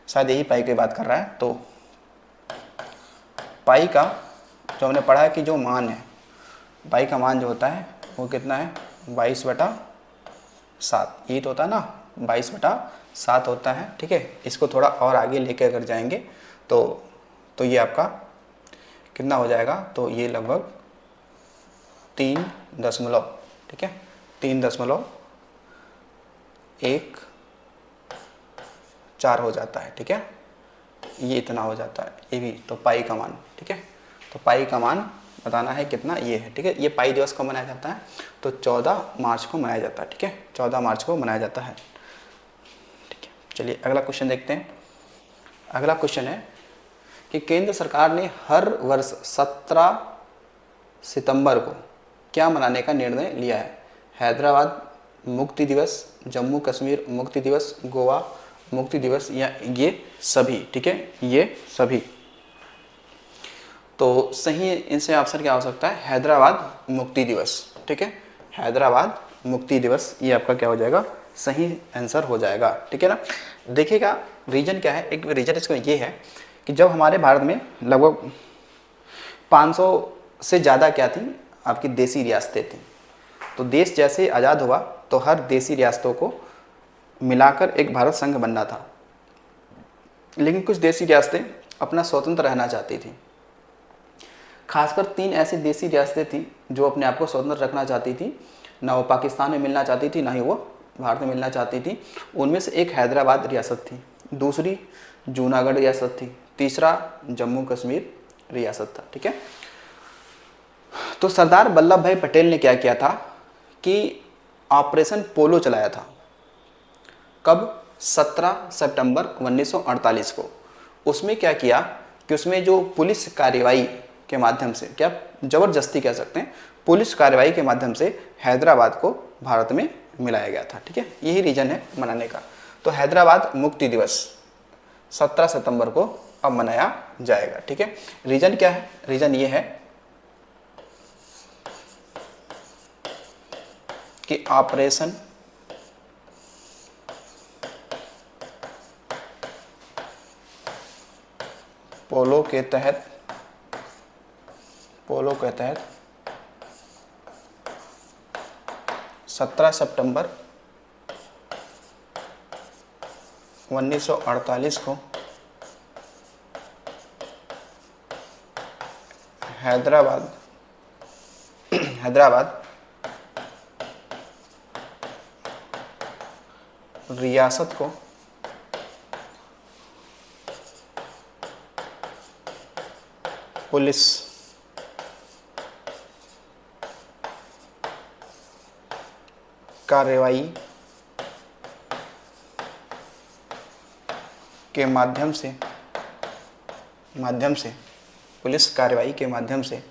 शायद यही पाई की बात कर रहा है। तो पाई का जो हमने पढ़ा है कि जो मान है, पाई का मान जो होता है वो कितना है? 22/7। ये तो होता है ना, 22/7 होता है। ठीक है, इसको थोड़ा और आगे लेके अगर जाएंगे तो ये आपका कितना हो जाएगा? तो ये लगभग 3 दशमलव, ठीक है, 3.14 हो जाता है। ठीक है, ये इतना हो जाता है ये भी। तो पाई का मान, ठीक है, तो पाई का मान बताना है कितना ये है। ठीक है, ये पाई दिवस को मनाया जाता है तो 14 मार्च को मनाया जाता है। ठीक है, 14 मार्च को मनाया जाता है। ठीक है, चलिए अगला क्वेश्चन देखते हैं। अगला क्वेश्चन है कि केंद्र सरकार ने हर वर्ष 17 सितंबर को क्या मनाने का निर्णय लिया है? हैदराबाद मुक्ति दिवस, जम्मू कश्मीर मुक्ति दिवस, गोवा मुक्ति दिवस या ये सभी? ठीक है, ये सभी। तो सही इनसे ऑप्शन क्या हो सकता है? हैदराबाद मुक्ति दिवस। ठीक है, हैदराबाद मुक्ति दिवस ये आपका क्या हो जाएगा? सही आंसर हो जाएगा। ठीक है ना। देखिएगा रीजन क्या है, एक रीजन इसको ये है कि जब हमारे भारत में लगभग 500 से ज़्यादा क्या थी? आपकी देसी रियासतें थी। तो देश जैसे आज़ाद हुआ तो हर देसी रियासतों को मिलाकर एक भारत संघ बनना था, लेकिन कुछ देसी रियासतें अपना स्वतंत्र रहना चाहती थी। खासकर 3 ऐसी देसी रियासतें थी जो अपने आप को स्वतंत्र रखना चाहती थी, ना वो पाकिस्तान में मिलना चाहती थी ना ही वो भारत में मिलना चाहती थी। उनमें से एक हैदराबाद रियासत थी, दूसरी जूनागढ़ रियासत थी, तीसरा जम्मू कश्मीर रियासत था। ठीक है, तो सरदार वल्लभ भाई पटेल ने क्या किया था कि ऑपरेशन पोलो चलाया था। कब? 17 सितंबर 1948 को। उसमें क्या किया कि उसमें जो पुलिस कार्रवाई के माध्यम से, क्या ज़बरदस्ती कह सकते हैं, पुलिस कार्रवाई के माध्यम से हैदराबाद को भारत में मिलाया गया था। ठीक है, यही रीजन है मनाने का। तो हैदराबाद मुक्ति दिवस 17 सितंबर को अब मनाया जाएगा। ठीक है, रीजन क्या है? रीजन ये है कि ऑपरेशन पोलो के तहत 17 सितंबर 1948 को हैदराबाद रियासत को पुलिस कार्रवाई के माध्यम से पुलिस कार्रवाई के माध्यम से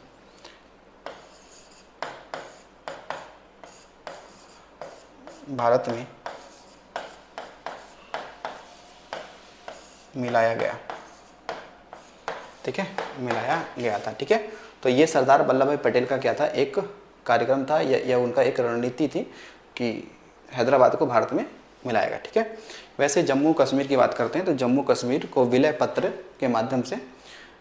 भारत में मिलाया गया। ठीक है, मिलाया गया था। ठीक है, तो ये सरदार वल्लभ भाई पटेल का क्या था, एक कार्यक्रम था या उनका एक रणनीति थी कि हैदराबाद को भारत में मिलाया गया। ठीक है, वैसे जम्मू कश्मीर की बात करते हैं तो जम्मू कश्मीर को विलय पत्र के माध्यम से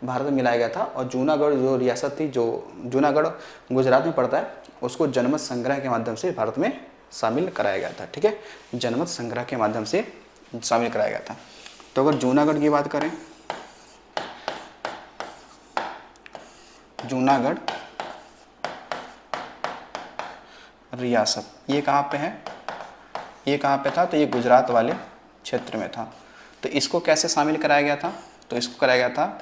भारत में मिलाया गया था। और जूनागढ़ जो रियासत थी, जो जूनागढ़ गुजरात में पड़ता है, उसको जनमत संग्रह के माध्यम से भारत में शामिल कराया गया था। ठीक है, जनमत संग्रह के माध्यम से शामिल कराया गया था। तो अगर जूनागढ़ की बात करें, जूनागढ़ रियासत ये कहाँ पे है, ये कहाँ पे था, तो ये गुजरात वाले क्षेत्र में था। तो इसको कैसे शामिल कराया गया था, तो इसको कराया गया था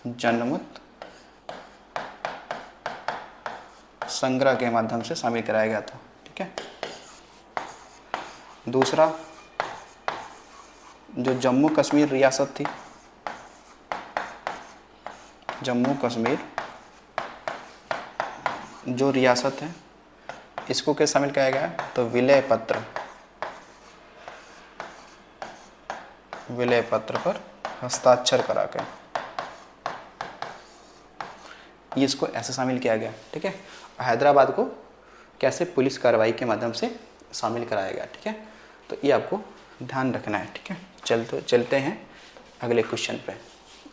जनमत संग्रह के माध्यम से शामिल कराया गया था। ठीक है, दूसरा जो जम्मू कश्मीर रियासत थी, जम्मू कश्मीर जो रियासत है, इसको क्या शामिल किया गया, तो विलय पत्र पर हस्ताक्षर करा के इसको ऐसे शामिल किया गया। ठीक है, हैदराबाद को कैसे पुलिस कार्रवाई के माध्यम से शामिल कराया गया। ठीक है, तो ये आपको ध्यान रखना है। ठीक है, चलते हैं अगले क्वेश्चन पे।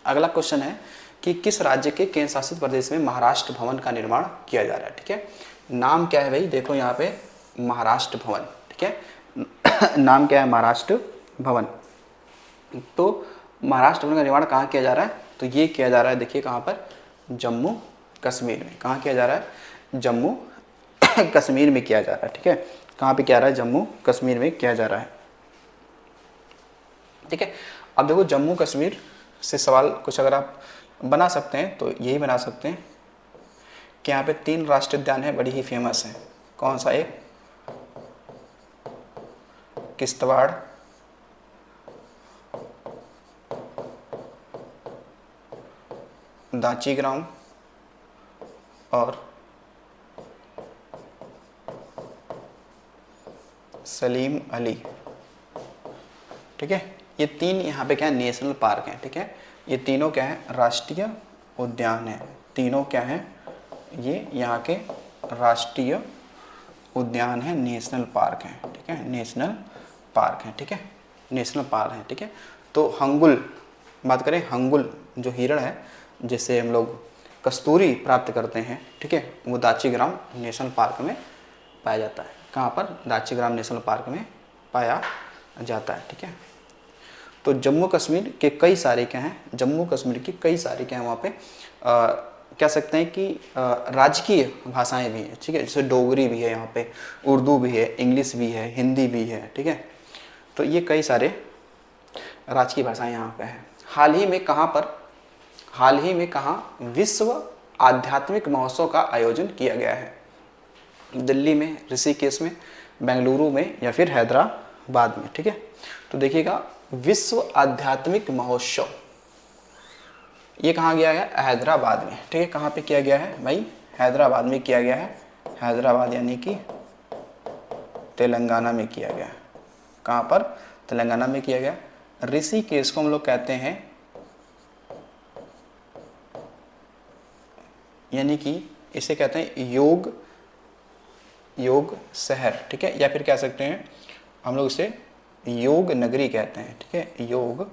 अगला क्वेश्चन है कि किस राज्य के केंद्र शासित प्रदेश में महाराष्ट्र भवन का निर्माण किया जा रहा है। ठीक है, नाम क्या है भाई, देखो यहाँ पे महाराष्ट्र भवन। ठीक है, नाम क्या है, महाराष्ट्र भवन। तो महाराष्ट्र भवन का निर्माण कहाँ किया जा रहा है, तो ये किया जा रहा है, देखिए कहाँ पर, जम्मू कश्मीर में। कहाँ किया जा रहा है, जम्मू कश्मीर में किया जा रहा है। ठीक है, कहाँ पे किया जा रहा है, जम्मू कश्मीर में किया जा रहा है। ठीक है, अब देखो जम्मू कश्मीर से सवाल कुछ अगर आप बना सकते हैं तो यही बना सकते हैं कि यहाँ पे 3 राष्ट्रीय उद्यान है, बड़ी ही फेमस है। कौन सा, एक किश्तवाड़, दाचीग्राम और सलीम अली। ठीक है, ये 3 यहाँ पे क्या है, नेशनल पार्क हैं। ठीक है, ये तीनों क्या है, राष्ट्रीय उद्यान है। तीनों क्या है, ये यहाँ के राष्ट्रीय उद्यान है, नेशनल पार्क है। ठीक है, नेशनल पार्क है। ठीक है, नेशनल पार्क है। ठीक है, तो हंगुल बात करें, हंगुल जो हिरण है जिससे हम लोग कस्तूरी प्राप्त करते हैं, ठीक है, वो दाचीग्राम नेशनल पार्क में पाया जाता है। कहाँ पर, दाचीग्राम नेशनल पार्क में पाया जाता है। ठीक है, तो जम्मू कश्मीर के कई सारे क्या हैं, जम्मू कश्मीर की कई सारे क्या हैं वहाँ पे कह सकते हैं कि राजकीय भाषाएं भी हैं। ठीक है, जैसे डोगरी भी है यहाँ पे, उर्दू भी है, इंग्लिश भी है, हिंदी भी है। ठीक है, तो ये कई सारे राजकीय भाषाएं यहाँ पे हैं। हाल ही में कहाँ विश्व आध्यात्मिक महोत्सव का आयोजन किया गया है, दिल्ली में, ऋषिकेश में, बेंगलुरु में या फिर हैदराबाद में। ठीक है, तो देखिएगा विश्व आध्यात्मिक महोत्सव ये कहाँ गया है, हैदराबाद में। ठीक है, कहाँ पे किया गया है भाई, हैदराबाद में किया गया है। हैदराबाद यानी कि तेलंगाना में किया गया है। कहाँ पर, तेलंगाना में किया गया। ऋषिकेश को हम लोग कहते हैं, यानी कि इसे कहते हैं योग योग शहर, ठीक है, या फिर कह सकते हैं हम लोग इसे योग नगरी कहते हैं, ठीक है, योग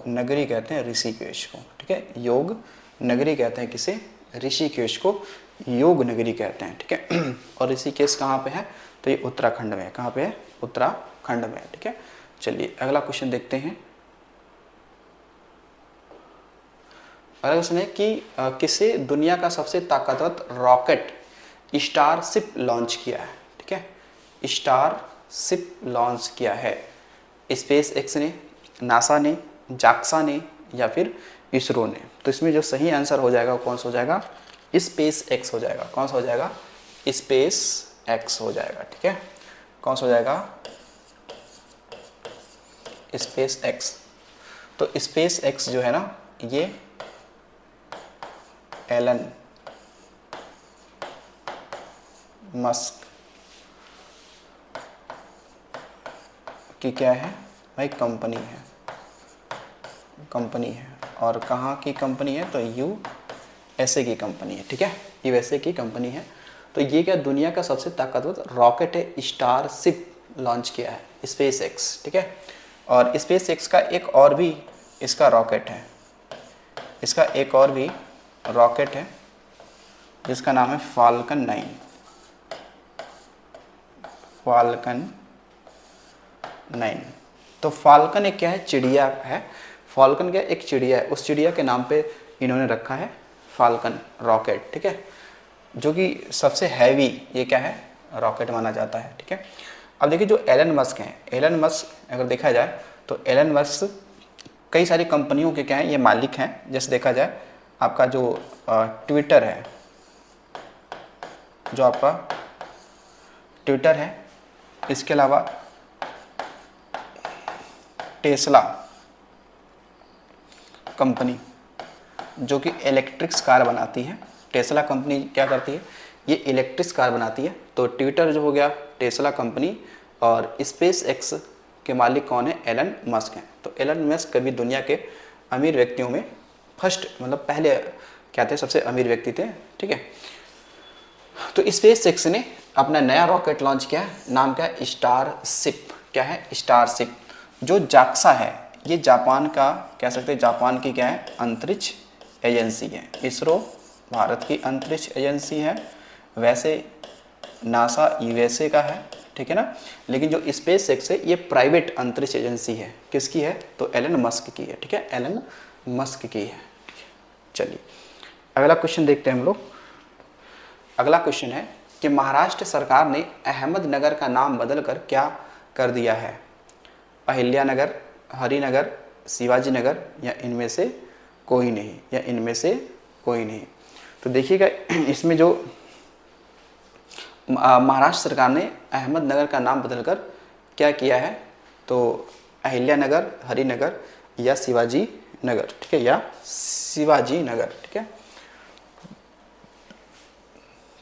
नगरी कहते हैं ऋषिकेश को, ठीक है, योग नगरी कहते हैं किसे, ऋषिकेश को योग नगरी कहते हैं, ठीक है। और ऋषिकेश कहाँ पे है, तो ये उत्तराखंड में है, कहाँ पे है, उत्तराखंड में है, ठीक है। चलिए अगला क्वेश्चन देखते हैं। अगला क्वेश्चन है कि किसे दुनिया का सबसे ताकतवर रॉकेट स्टारशिप लॉन्च किया है, ठीक है, स्टारशिप लॉन्च किया है, स्पेस एक्स ने, नासा ने, जाक्सा ने, या फिर इसरो ने। तो इसमें जो सही आंसर हो जाएगा वो कौन सा हो जाएगा, स्पेस एक्स हो जाएगा। कौन सा हो जाएगा, स्पेस एक्स हो जाएगा, ठीक है, कौन सा हो जाएगा, स्पेस एक्स। तो स्पेस एक्स जो है ना, ये एलन मस्क की क्या है भाई, कंपनी है, कंपनी है। और कहाँ की कंपनी है, तो यूएसए की कंपनी है, ठीक है, यूएसए की कंपनी है। तो ये क्या दुनिया का सबसे ताकतवर रॉकेट है, स्टारशिप लॉन्च किया है स्पेस एक्स, ठीक है। और स्पेस एक्स का एक और भी इसका रॉकेट है, इसका एक और भी रॉकेट है जिसका नाम है फाल्कन 9, फाल्कन 9। तो फाल्कन एक क्या है, चिड़िया है, फाल्कन क्या एक चिड़िया है, उस चिड़िया के नाम पे इन्होंने रखा है फाल्कन रॉकेट, ठीक है, जो कि सबसे हैवी ये क्या है, रॉकेट माना जाता है, ठीक है। अब देखिए जो एलन मस्क हैं, एलन मस्क अगर देखा जाए तो एलन मस्क कई सारी कंपनियों के क्या हैं, ये मालिक हैं। जैसे देखा जाए आपका जो ट्विटर है, जो आपका ट्विटर है, इसके अलावा टेस्ला कंपनी जो कि इलेक्ट्रिक्स कार बनाती है, टेस्ला कंपनी क्या करती है, ये इलेक्ट्रिक्स कार बनाती है। तो ट्विटर जो हो गया टेस्ला कंपनी, और स्पेस एक्स के मालिक कौन है, एलन मस्क हैं। तो एलन मस्क कभी दुनिया के अमीर व्यक्तियों में फर्स्ट, मतलब पहले क्या थे, सबसे अमीर व्यक्ति थे, ठीक है। तो स्पेस एक्स ने अपना नया रॉकेट लॉन्च किया, नाम क्या है, स्टारशिप, क्या है, स्टारशिप। जो जाक्सा है ये जापान का कह सकते हैं, जापान की क्या है, अंतरिक्ष एजेंसी है। इसरो भारत की अंतरिक्ष एजेंसी है, वैसे नासा यूएसए का है, ठीक है ना। लेकिन जो स्पेस एक्स है ये प्राइवेट अंतरिक्ष एजेंसी है, किसकी है, तो एलन मस्क की है, ठीक है, एलन मस्क की है। चलिए अगला क्वेश्चन देखते हैं हम लोग। अगला क्वेश्चन है कि महाराष्ट्र सरकार ने अहमदनगर का नाम बदलकर क्या कर दिया है, अहिल्यानगर, हरिनगर, शिवाजी नगर, या इनमें से कोई नहीं, या इनमें से कोई नहीं। तो देखिएगा इसमें जो महाराष्ट्र सरकार ने अहमदनगर का नाम बदलकर क्या किया है, तो अहिल्यानगर, हरिनगर, या शिवाजी नगर, ठीक है, या शिवाजी नगर, ठीक है।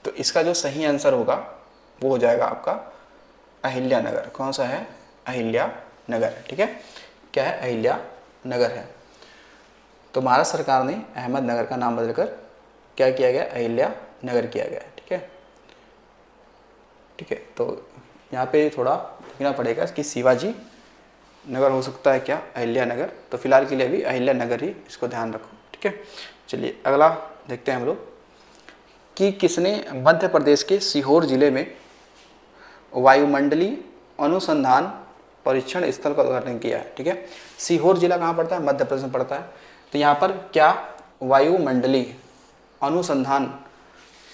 तो इसका जो सही आंसर होगा वो हो जाएगा आपका अहिल्यानगर। कौन सा है, अहिल्यानगर, ठीक है, क्या है, अहिल्यानगर है। तो महाराष्ट्र सरकार ने अहमदनगर का नाम बदलकर क्या किया गया, अहिल्यानगर किया गया, ठीक है, ठीक है। तो यहाँ पे थोड़ा देखना पड़ेगा कि शिवाजी नगर हो सकता है क्या, अहिल्यानगर। तो फिलहाल के लिए अभी अहिल्यानगर ही, इसको ध्यान रखो, ठीक है। चलिए अगला देखते हैं हम लोग कि किसने मध्य प्रदेश के सीहोर जिले में वायुमंडलीय अनुसंधान परीक्षण स्थल का उद्घाटन किया है, ठीक है। सीहोर जिला कहाँ पड़ता है, मध्य प्रदेश में पड़ता है। तो यहाँ पर क्या वायुमंडलीय अनुसंधान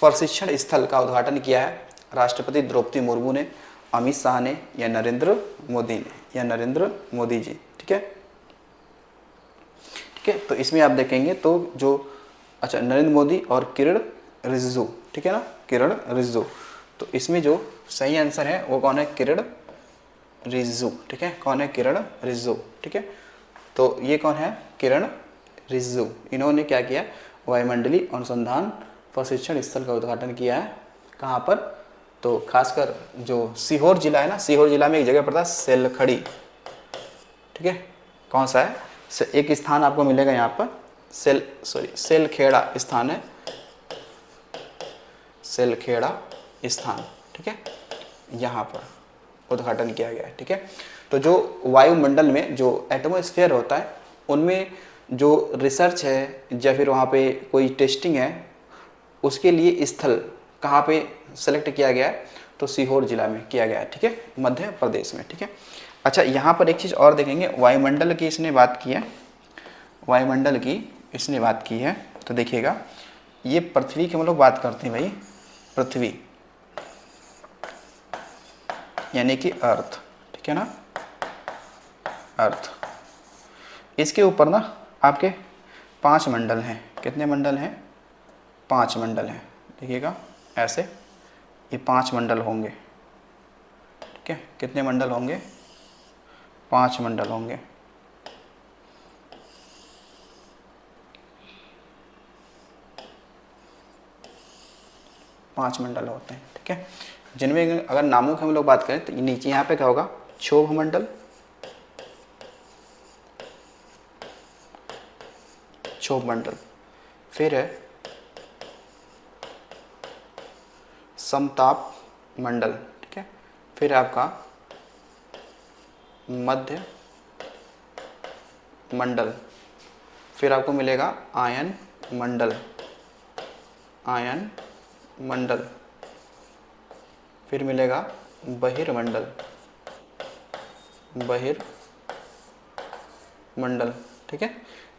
प्रशिक्षण स्थल का उद्घाटन किया है, राष्ट्रपति द्रौपदी मुर्मू ने, अमित शाह ने, या नरेंद्र मोदी ने, या नरेंद्र मोदी जी, ठीक है, ठीक है। तो इसमें आप देखेंगे तो जो अच्छा नरेंद्र मोदी और किरण रिजिजू, ठीक है ना, किरण रिजिजू। तो इसमें जो सही आंसर है वो कौन है, किरण रिजिजू, ठीक है, कौन है, किरण रिजिजू, ठीक है। तो ये कौन है, किरण रिजिजू, इन्होंने क्या किया, वायुमंडलीय अनुसंधान प्रशिक्षण स्थल का उद्घाटन किया है, कहाँ पर, तो खासकर जो सीहोर जिला है ना, सीहोर जिला में एक जगह पड़ता है सेलखड़ी, ठीक है, कौन सा है, एक स्थान आपको मिलेगा यहाँ पर, सेलखेड़ा स्थान है, सेलखेड़ा स्थान, ठीक है। यहाँ पर उद्घाटन किया गया है। ठीक है, तो जो वायुमंडल में जो एटमॉस्फेयर होता है उनमें जो रिसर्च है या फिर वहाँ पे कोई टेस्टिंग है उसके लिए स्थल कहाँ पे सेलेक्ट किया गया है, तो सीहोर जिला में किया गया है। ठीक है, मध्य प्रदेश में। ठीक है, अच्छा यहाँ पर एक चीज़ और देखेंगे, वायुमंडल की इसने बात की है, वायुमंडल की इसने बात की है, तो देखिएगा ये पृथ्वी की हम लोग बात करते हैं भाई, पृथ्वी यानी कि अर्थ। ठीक है ना, अर्थ। इसके ऊपर ना आपके 5 मंडल हैं। कितने मंडल हैं? 5 मंडल हैं। देखिएगा ऐसे ये 5 मंडल होंगे। ठीक है, कितने मंडल होंगे? 5 मंडल होंगे। पांच मंडल होते हैं। ठीक है, जिनमें अगर नामों की हम लोग बात करें तो नीचे यहाँ पे क्या होगा? क्षोभ मंडल, क्षोभ मंडल, फिर है समताप मंडल। ठीक है, फिर आपका मध्य मंडल, फिर आपको मिलेगा आयन मंडल, आयन मंडल, फिर मिलेगा बहिर्मंडल, बहिर्मंडल। ठीक है,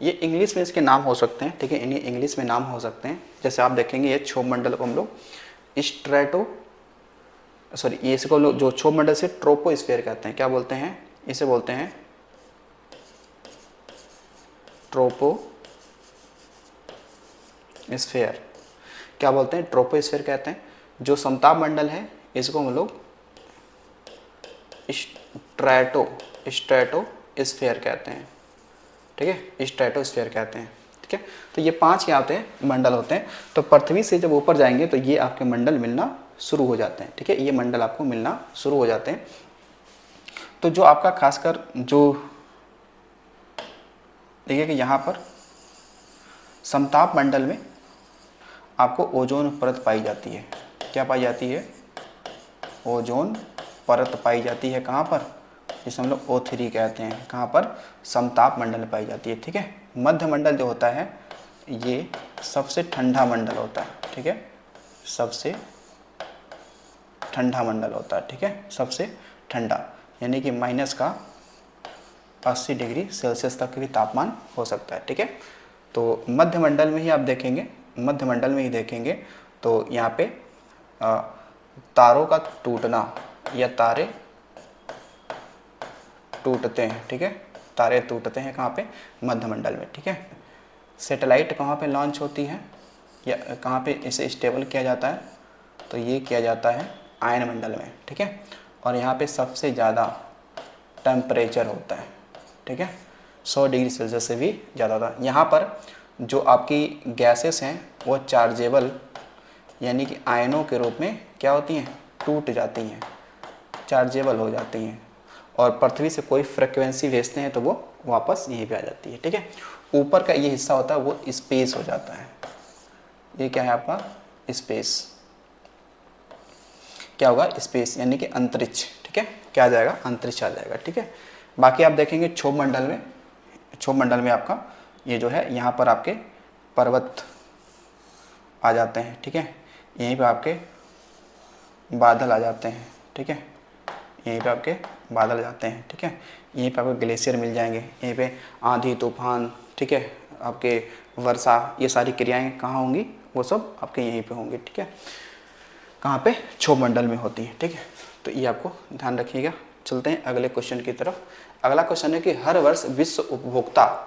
ये इंग्लिश में इसके नाम हो सकते हैं। ठीक है, इन्हें इंग्लिश में नाम हो सकते हैं। जैसे आप देखेंगे ये क्षोभ मंडल को हम लोग स्ट्रेटो ये इसको लोग जो क्षोभ मंडल से ट्रोपोस्फीयर कहते हैं। क्या बोलते हैं? इसे बोलते हैं ट्रोपोस्फीयर। क्या बोलते हैं? ट्रोपोस्फीयर कहते हैं। जो समताप मंडल है इसको हम लोग स्ट्रेटोस्फीयर कहते हैं। ठीक है, स्ट्रेटोस्फीयर कहते हैं। ठीक है, तो ये 5 क्या होते हैं? मंडल होते हैं। तो पृथ्वी से जब ऊपर जाएंगे तो ये आपके मंडल मिलना शुरू हो जाते हैं। ठीक है, ये मंडल आपको मिलना शुरू हो जाते हैं। तो जो आपका खासकर जो देखिए कि यहाँ पर समताप मंडल में आपको ओजोन परत पाई जाती है। क्या पाई जाती है? ओजोन परत पाई जाती है। कहाँ पर? जिसे हम लोग O3 कहते हैं। कहाँ पर? समताप मंडल में पाई जाती है। ठीक है, मध्य मंडल जो होता है ये सबसे ठंडा मंडल होता है। ठीक है, सबसे ठंडा मंडल होता है। ठीक है, सबसे ठंडा यानी कि -80 डिग्री सेल्सियस तक भी तापमान हो सकता है। ठीक है, तो मध्य मंडल में ही आप देखेंगे, मध्य मंडल में ही देखेंगे तो यहाँ पे तारों का टूटना या तारे टूटते हैं। ठीक है, तारे टूटते हैं कहाँ पे? मध्य मंडल में। ठीक है, सैटेलाइट कहाँ पे लॉन्च होती है या कहाँ पे इसे स्टेबल किया जाता है? तो ये किया जाता है आयन मंडल में। ठीक है, और यहाँ पे सबसे ज़्यादा टेम्परेचर होता है। ठीक है, 100 डिग्री सेल्सियस से भी ज़्यादा होता है। यहाँ पर जो आपकी गैसेस हैं वो चार्जेबल यानी कि आयनों के रूप में क्या होती हैं? टूट जाती हैं, चार्जेबल हो जाती हैं, और पृथ्वी से कोई फ्रिक्वेंसी भेजते हैं तो वो वापस यहीं पे आ जाती है। ठीक है, ऊपर का ये हिस्सा होता है वो स्पेस हो जाता है। ये क्या है आपका? स्पेस। क्या होगा? स्पेस यानी कि अंतरिक्ष। ठीक है, क्या आ जाएगा? अंतरिक्ष आ जाएगा। ठीक है, बाकी आप देखेंगे क्षोभ मंडल में, क्षोभ मंडल में आपका ये जो है यहाँ पर आपके पर्वत आ जाते हैं। ठीक है, यहीं पे आपके बादल आ जाते हैं। ठीक है, यहीं पे आपके बादल जाते हैं। ठीक है, यहीं पे आपको ग्लेशियर मिल जाएंगे, यहीं पे आंधी तूफान, ठीक है, आपके वर्षा, ये सारी क्रियाएं कहाँ होंगी? वो सब आपके यहीं पे होंगी। ठीक है, कहाँ पे? क्षोभ मंडल में होती है। ठीक है, तो ये आपको ध्यान रखिएगा। चलते हैं अगले क्वेश्चन की तरफ। अगला क्वेश्चन है कि हर वर्ष विश्व उपभोक्ता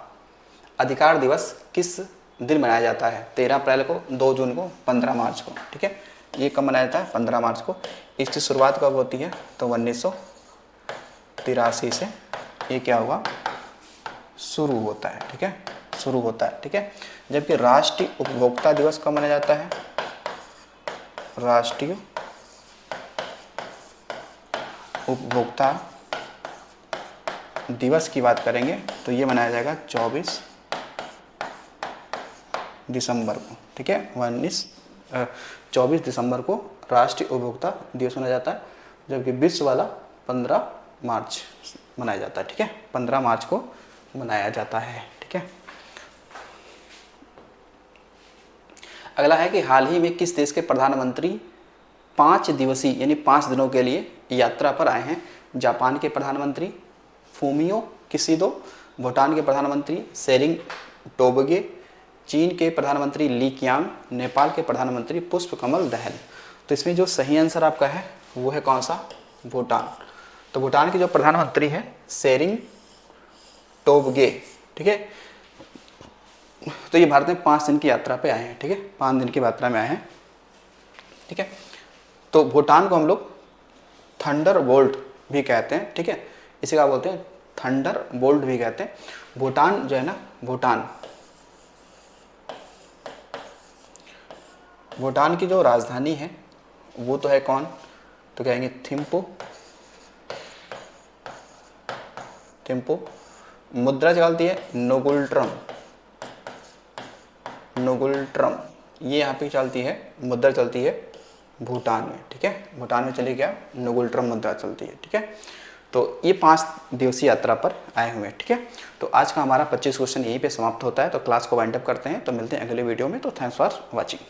अधिकार दिवस किस दिन मनाया जाता है? 13 अप्रैल को, 2 जून को, 15 मार्च को। ठीक है, ये कब मनाया जाता है? 15 मार्च को। इसकी शुरुआत कब होती है? तो 1983 से ये क्या हुआ? शुरू होता है। ठीक है, शुरू होता है। ठीक है, जबकि राष्ट्रीय उपभोक्ता दिवस कब मनाया जाता है? राष्ट्रीय उपभोक्ता दिवस की बात करेंगे तो ये मनाया जाएगा 24 दिसंबर को। ठीक है, 24 दिसंबर को राष्ट्रीय उपभोक्ता दिवस मनाया जाता है। जबकि विश्व वाला 15 मार्च मनाया जाता है। ठीक है, 15 मार्च को मनाया जाता है। ठीक है, अगला है कि हाल ही में किस देश के प्रधानमंत्री 5 दिवसीय यानी 5 दिनों के लिए यात्रा पर आए हैं? जापान के प्रधानमंत्री फूमियो किशिदो, भूटान के प्रधानमंत्री सेरिंग टोबगे, चीन के प्रधानमंत्री ली कियांग, नेपाल के प्रधानमंत्री पुष्पकमल दहल। तो इसमें जो सही आंसर आपका है वो है कौन सा? भूटान। तो भूटान के जो प्रधानमंत्री हैं सेरिंग टोबगे। ठीक है, तो ये भारत में 5 दिन की यात्रा पे आए हैं। ठीक है, 5 दिन की यात्रा में आए हैं। ठीक है, तो भूटान को हम लोग थंडर बोल्ट भी कहते हैं। ठीक है, इसे क्या बोलते हैं? थंडर बोल्ट भी कहते हैं। भूटान जो है ना, भूटान की जो राजधानी है वो तो है कौन? तो कहेंगे थिम्पू। मुद्रा चलती है नोगुल्ट्रम। ये यहाँ पे चलती है, मुद्रा चलती है भूटान में। ठीक है, भूटान में चली क्या? नोगुल्ट्रम मुद्रा चलती है। ठीक है, तो ये 5 दिवसीय यात्रा पर आए हुए हैं। ठीक है, तो आज का हमारा 25 क्वेश्चन यहीं पे समाप्त होता है। तो क्लास को वाइंड अप करते हैं। तो मिलते हैं अगले वीडियो में। तो थैंक्स फॉर वॉचिंग।